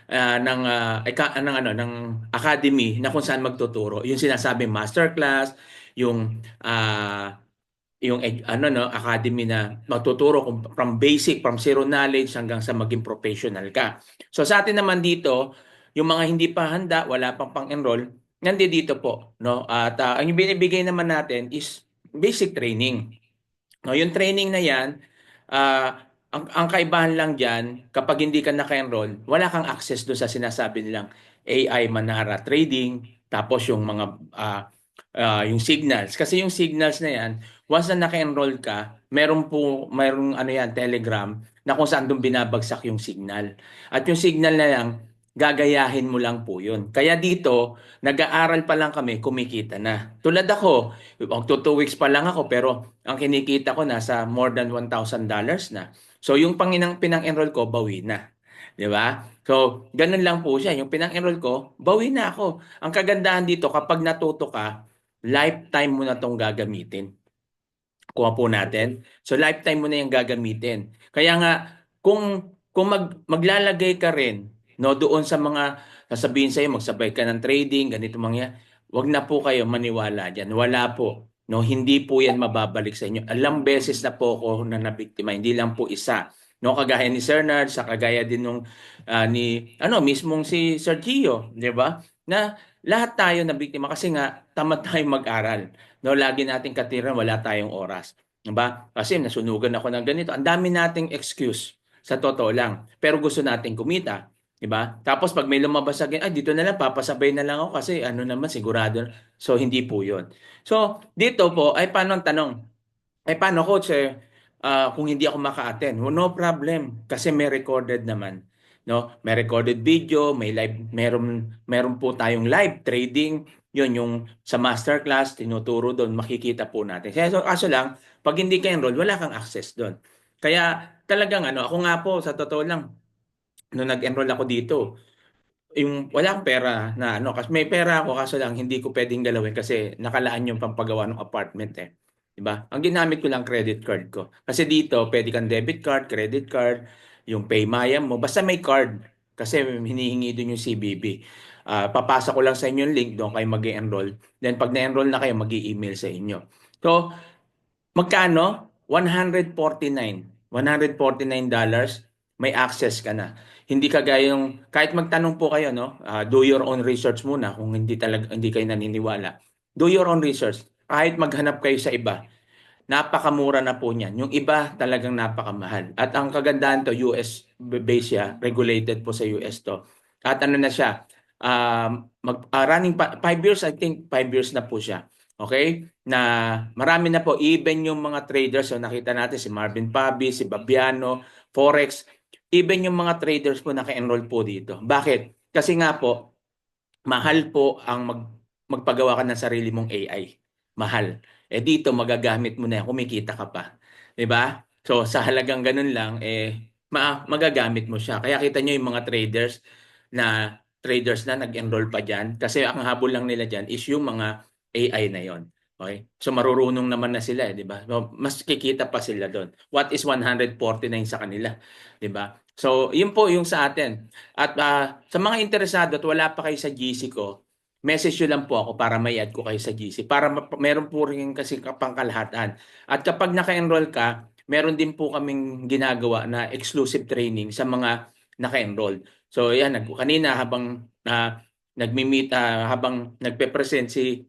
ng academy na kung saan magtuturo. Yung sinasabing masterclass, yung academy na magtuturo from basic, from zero knowledge hanggang sa maging professional ka. So sa atin naman dito, yung mga hindi pa handa, wala pang-enroll, nandito po, no? At ang binibigay naman natin is basic training. No, yung training na 'yan, ang kaibahan lang diyan, kapag hindi ka naka-enroll, wala kang access do sa sinasabi nilang AI Manara trading, tapos yung mga yung signals. Kasi yung signals na 'yan, once na naka-enroll ka, merong ano 'yan, Telegram na kung saan doon binabagsak yung signal. At yung signal na 'yan, gagayahin mo lang po 'yun. Kaya dito, nag-aaral pa lang kami, kumikita na. Tulad ako, 2 weeks pa lang ako pero ang kinikita ko nasa more than $1,000 na. So yung pinang-enroll ko, bawi na. 'Di ba? So, ganun lang po siya. Yung pinang-enroll ko, bawi na ako. Ang kagandahan dito, kapag natuto ka, lifetime mo na 'tong gagamitin. Kuha po natin. So lifetime mo na 'yang gagamitin. Kaya nga kung maglalagay ka rin no doon sa mga sasabihin sa iyo magsabay ka ng trading, ganito wag na po kayo maniwala diyan. Wala po. No, hindi po 'yan mababalik sa inyo. Ilang beses na po ako na nabiktima, hindi lang po isa. No, kagaya ni Sir Nard, sa kagaya din nung mismong si Sir Gio, 'di ba? Na lahat tayo nabiktima kasi nga tamad tayong mag-aral. No, lagi nating katiran, wala tayong oras. 'Di ba? Kasi nasunugan ako ng ganito. Ang dami nating excuse sa totoo lang. Pero gusto nating kumita. 'Di ba? Tapos pag may lumabas sa akin, dito na lang, papasabay na lang ako kasi ano naman, sigurado. So, hindi po yun. So, dito po, ay paano ang tanong? Ay paano coach, kung hindi ako maka-attend? Well, no problem, kasi may recorded naman. No? May recorded video, may live, meron po tayong live trading. Yun, yung sa masterclass, tinuturo doon, makikita po natin. So, kaso lang, pag hindi ka enroll, wala kang access doon. Kaya talagang ako nga po, sa totoo lang, nung nag-enroll ako dito, yung wala akong pera na kasi may pera ako kaso lang hindi ko pwedeng galawin kasi nakalaan yung pampagawa ng apartment 'Di ba? Ang ginamit ko lang credit card ko. Kasi dito pwede kang debit card, credit card, yung Paymaya mo, basta may card kasi hinihingi doon yung CBB. Papasa ko lang sa inyo yung link doon kayo mag-enroll. Then pag na-enroll na kayo, mag-i-email sa inyo. So, magkano? $149 may access ka na. Hindi kagaya yung kahit magtanong po kayo no, do your own research muna kung hindi kayo naniniwala. Do your own research. Kahit maghanap kayo sa iba, napakamura na po niyan. Yung iba talagang napakamahal. At ang kagandahan to, US based siya, regulated po sa US to. At ano na siya, running 5 years, I think 5 years na po siya. Okay? Na marami na po, even yung mga traders, so nakita natin si Marvin Pabi, si Babiano, Forex, even yung mga traders po naka-enroll po dito. Bakit? Kasi nga po, mahal po ang magpagawa ka ng sarili mong AI. Mahal. Dito magagamit mo na yan, kumikita ka pa. 'Di ba? So sa halagang ganun lang magagamit mo siya. Kaya kita nyo yung mga traders na nag-enroll pa diyan kasi ang habol lang nila diyan is yung mga AI na 'yon. Okay? So marurunong naman na sila, 'di ba? So, mas kikita pa sila doon. What is 149 sa kanila, 'di ba? So, yun po yung sa atin. At sa mga interesado at wala pa kayo sa GC ko, message nyo lang po ako para may add ko kayo sa GC. Para meron po rin kasi pangkalahatan. At kapag naka-enroll ka, meron din po kaming ginagawa na exclusive training sa mga naka-enroll. So, yan. Kanina habang nagmi-meet, habang nagpe-present si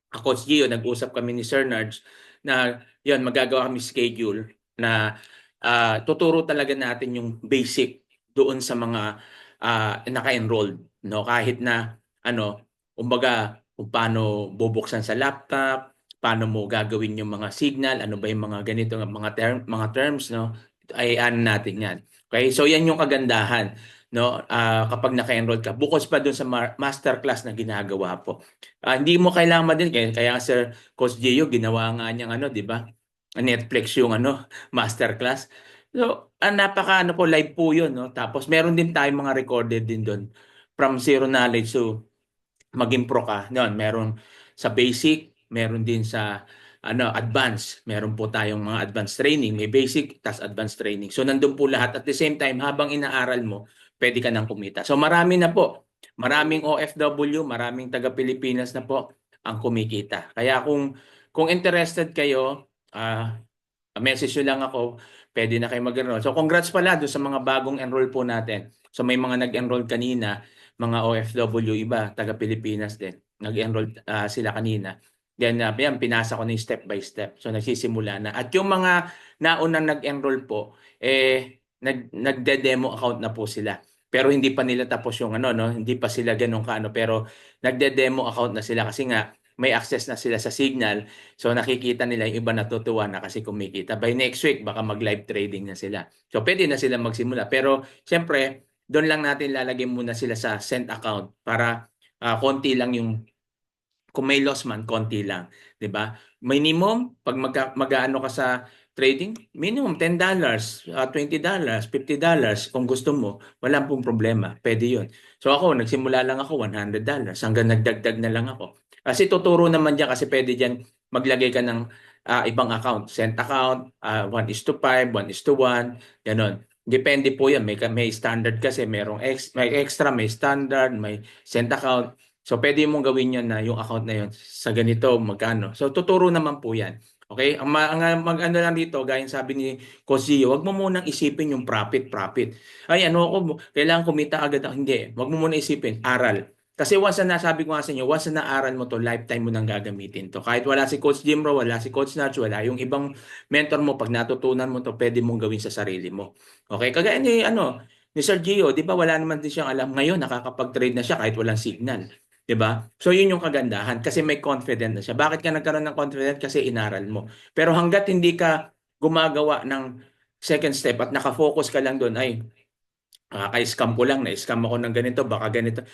Coach Gio, nag-usap kami ni Sir Nards na yan, magagawa kami schedule na tuturo talaga natin yung basic doon sa mga naka-enrolled. No? Kahit na kumbaga, kung paano bubuksan sa laptop, paano mo gagawin yung mga signal, ano ba yung mga ganito, mga terms, no? Ay ano natin yan. Okay? So, yan yung kagandahan. no, kapag naka-enroll ka, bukod pa doon sa masterclass na ginagawa po. Hindi mo kailangan din, kaya Sir Coach Gio, ginawa nga niyang di ba? Netflix yung masterclass. So, napaka po, live po yun, no? Tapos meron din tayong mga recorded din doon from zero knowledge to maging pro ka. Noon, meron sa basic, meron din sa advanced. Meron po tayong mga advanced training, may basic tas advanced training. So nandun po lahat at the same time habang inaaral mo, pwede ka nang kumita. So marami na po. Maraming OFW, maraming taga Pilipinas na po ang kumikita. Kaya kung interested kayo, message nyo lang ako, pwede na kayo mag-enroll. So congrats pala doon sa mga bagong enroll po natin. So may mga nag-enroll kanina, mga OFW iba, taga Pilipinas din. Nag-enroll sila kanina. Then yan, pinasa ko na yung step by step. So nagsisimula na. At yung mga naunang nag-enroll po, nagde-demo account na po sila. Pero hindi pa nila tapos yung no, hindi pa sila ganun kaano, pero nagde-demo account na sila kasi nga may access na sila sa Signal. So nakikita nila yung iba natutuwa na kasi kumikita. By next week, baka mag-live trading na sila. So pwede na sila magsimula. Pero siyempre, doon lang natin lalagay muna sila sa send account para konti lang yung, kung may loss man, konti lang. 'Di ba? Minimum, pag mag-aano ka sa trading, minimum $10, $20, $50 kung gusto mo, wala pong problema. Pwede yun. So ako, nagsimula lang ako $100 hanggang nagdagdag na lang ako. Kasi tuturo naman dyan kasi pwede dyan maglagay ka ng ibang account. Send account, 1:5, 1:1, ganon. Depende po yan. May standard kasi, may extra, may standard, may send account. So pwede mong gawin yun na yung account na yun sa ganito, magkano. So tuturo naman po yan. Okay? Ang mag-ano lang dito, gaya sabi ni Coach Gio, wag mo munang isipin yung profit. Ay, kailangan kumita agad. Hindi. Wag mo muna isipin, aral. Kasi once na nasabi ko nga sa inyo, once na naaral mo to, lifetime mo nang gagamitin to. Kahit wala si Coach Jimro, wala si Coach Nach, wala yung ibang mentor mo, pag natutunan mo to, pwede mong gawin sa sarili mo. Okay? Kagaya ni Sir Gio, di ba wala naman din siyang alam. Ngayon, nakakapag-trade na siya kahit walang signal. 'Di ba? So yun yung kagandahan kasi may confident na siya. Bakit ka nagkaroon ng confident? Kasi inaral mo. Pero hangga't hindi ka gumagawa ng second step at nakafocus ka lang doon, ay kay-scam ko lang, na-scam ako ng ganito, baka ganito.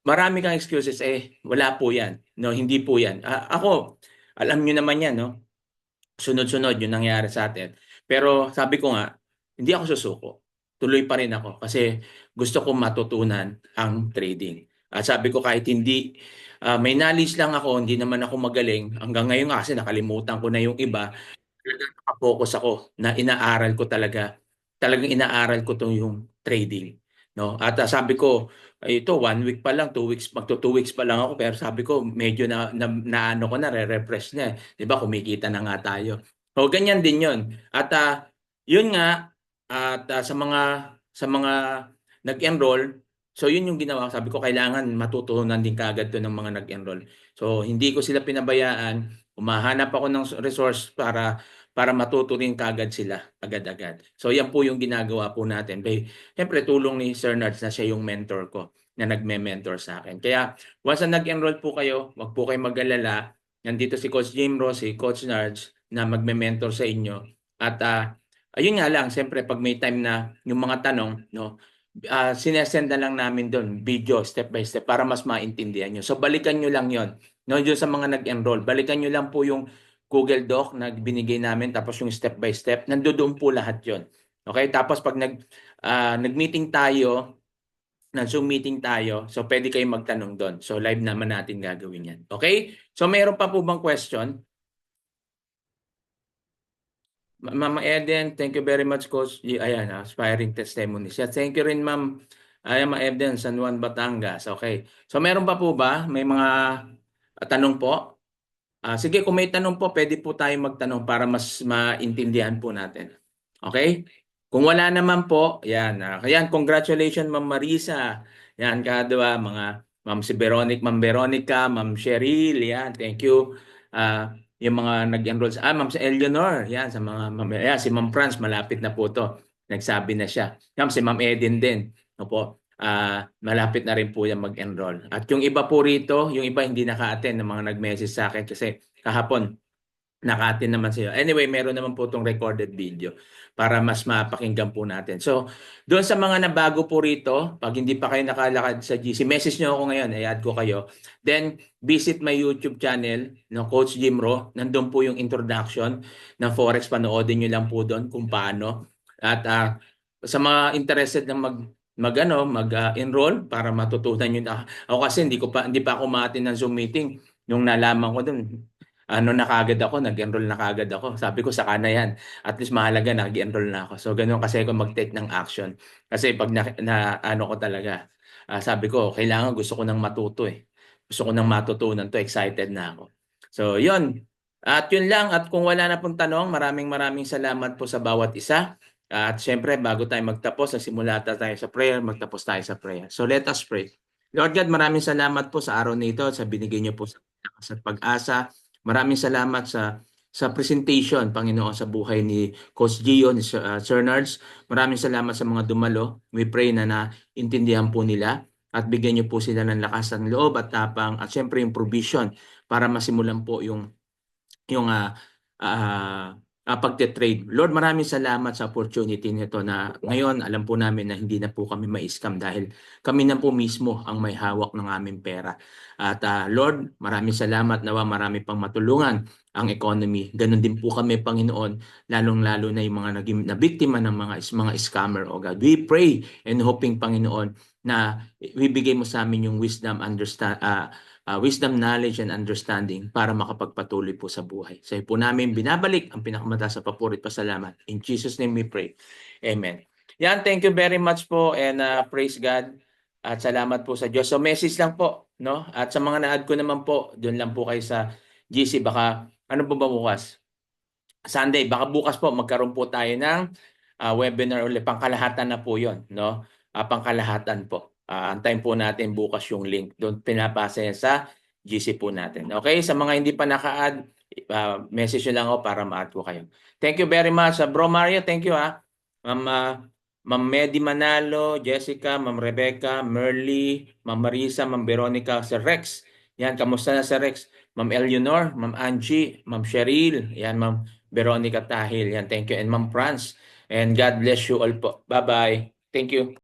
Marami kang excuses, wala po yan. No, hindi po yan. Ako, alam nyo naman yan, no? Sunod-sunod yung nangyari sa atin. Pero sabi ko nga, hindi ako susuko. Tuloy pa rin ako kasi gusto kong matutunan ang trading. At sabi ko kahit hindi, may knowledge lang ako, hindi naman ako magaling. Hanggang ngayon kasi nakalimutan ko na yung iba. Nakapokus ako na inaaral ko talagang inaaral ko to yung trading. No? At sabi ko, ito 1 week pa lang, 2 weeks, magto 2 weeks pa lang ako. Pero sabi ko, medyo na ko na, re-refresh na. Di ba, kumikita na nga tayo. So, ganyan din yun. At yun nga, at sa mga nag-enroll, so yun yung ginawa. Sabi ko kailangan matutunan din kaagad to ng mga nag-enroll. So hindi ko sila pinabayaan. Humahanap ako ng resource para matuto rin kaagad sila agad-agad. So yan po yung ginagawa po natin. Siyempre tulong ni Sir Nards na siya yung mentor ko na nagme-mentor sa akin. Kaya once na nag-enroll po kayo, wag po kayo mag-alala. Nandito si Coach Jimro, si Coach Nards na magme-mentor sa inyo. At ayun nga lang, siyempre pag may time na yung mga tanong, no, sinesend na lang namin doon, video, step by step, para mas maintindihan nyo. So, balikan nyo lang yon. No, yun sa mga nag-enroll. Balikan nyo lang po yung Google Doc na binigay namin, tapos yung step by step. Nandoon po lahat yon. Okay? Tapos, pag nag-meeting tayo, nag-Zoom meeting tayo, so pwede kayong magtanong doon. So, live naman natin gagawin yan. Okay? So, mayroon pa po bang question? Ma'am Eden, thank you very much, Coach. Ayan, aspiring testimonies. Yeah, thank you rin, Ma'am. Ma'am Eden, San Juan, Batangas. Okay. So, meron pa po ba? May mga tanong po? Sige, kung may tanong po, pwede po tayo magtanong para mas maintindihan po natin. Okay? Kung wala naman po, yan. Ayan, congratulations, Ma'am Marisa. Yan, kadwa, mga Ma'am Veronica, Ma'am Cheryl. Yan, thank you. Yung mga nag-enroll Ma'am Eleanor, yan, sa mga si Ma'am Franz, malapit na po to. Nagsabi na siya. Yan, si Ma'am Eden din. Opo, malapit na rin po yan mag-enroll. At yung iba po rito, yung iba hindi naka-attend ng mga nag-message sa akin kasi kahapon, nakatin naman sila. Anyway, meron naman po itong recorded video para mas mapakinggan po natin. So, doon sa mga nabago po rito, pag hindi pa kayo nakalakad sa GC, message nyo ako ngayon, i-add ko kayo. Then, visit my YouTube channel, no, Coach Jim Ro. Nandun po yung introduction ng Forex. Panoodin nyo lang po doon kung paano. At sa mga interested na mag-enroll para matutunan nyo na. Ako kasi hindi pa ako ma-attend ng Zoom meeting. Nung nalaman ko doon, na kagad ako, nag-enroll na kagad ako. Sabi ko, saka na yan. At least mahalaga, nag-enroll na ako. So, ganun kasi ako mag-take ng action. Kasi pag ano ko talaga, sabi ko, kailangan gusto ko nang matuto eh. Gusto ko nang matutunan to, excited na ako. So, yun. At yun lang. At kung wala na pong tanong, maraming salamat po sa bawat isa. At syempre, bago tayo magtapos, nagsimula tayo sa prayer, magtapos tayo sa prayer. So, let us pray. Lord God, maraming salamat po sa araw nito, sa binigay niyo po sa pag-asa. Maraming salamat sa presentation, Panginoon, sa buhay ni Coach Gio, ni Sir Nards. Maraming salamat sa mga dumalo. We pray na naintindihan po nila at bigyan niyo po sila ng lakas ng loob at tapang at syempre yung provision para masimulan po yung pagte-trade. Lord, maraming salamat sa opportunity nito na ngayon alam po namin na hindi na po kami ma-scam dahil kami na po mismo ang may hawak ng aming pera. At Lord, maraming salamat nawa marami pang matulungan ang economy. Ganon din po kami, Panginoon, lalong-lalo na yung mga naging na biktima ng mga scammer, oh God. We pray and hoping, Panginoon, na ibigay mo sa amin yung wisdom, wisdom, knowledge, and understanding para makapagpatuloy po sa buhay. Sa po namin binabalik ang pinakamataas sa papuri at pasalamat. In Jesus' name we pray. Amen. Yan, thank you very much po and praise God. At salamat po sa Diyos. So message lang po, no? At sa mga na-add ko naman po, doon lang po kayo sa GC. Baka, ano po ba bukas? Sunday, baka bukas po magkaroon po tayo ng webinar ulit. Pangkalahatan na po yon, no? Pangkalahatan po. Antayin po natin bukas yung link. Doon pinapasa yan sa GC po natin. Okay? Sa mga hindi pa naka-add, message nyo lang ako para ma-add ko kayo. Thank you very much. Bro Mario, thank you ha. Ma'am Medi Manalo, Jessica, Ma'am Rebecca, Merly, Ma'am Marisa, Ma'am Veronica, Sir Rex. Yan, kamusta na Sir Rex? Ma'am Eleanor, Ma'am Angie, Ma'am Cheryl, yan, Ma'am Veronica Tahil. Yan, thank you. And Ma'am Franz. And God bless you all po. Bye-bye. Thank you.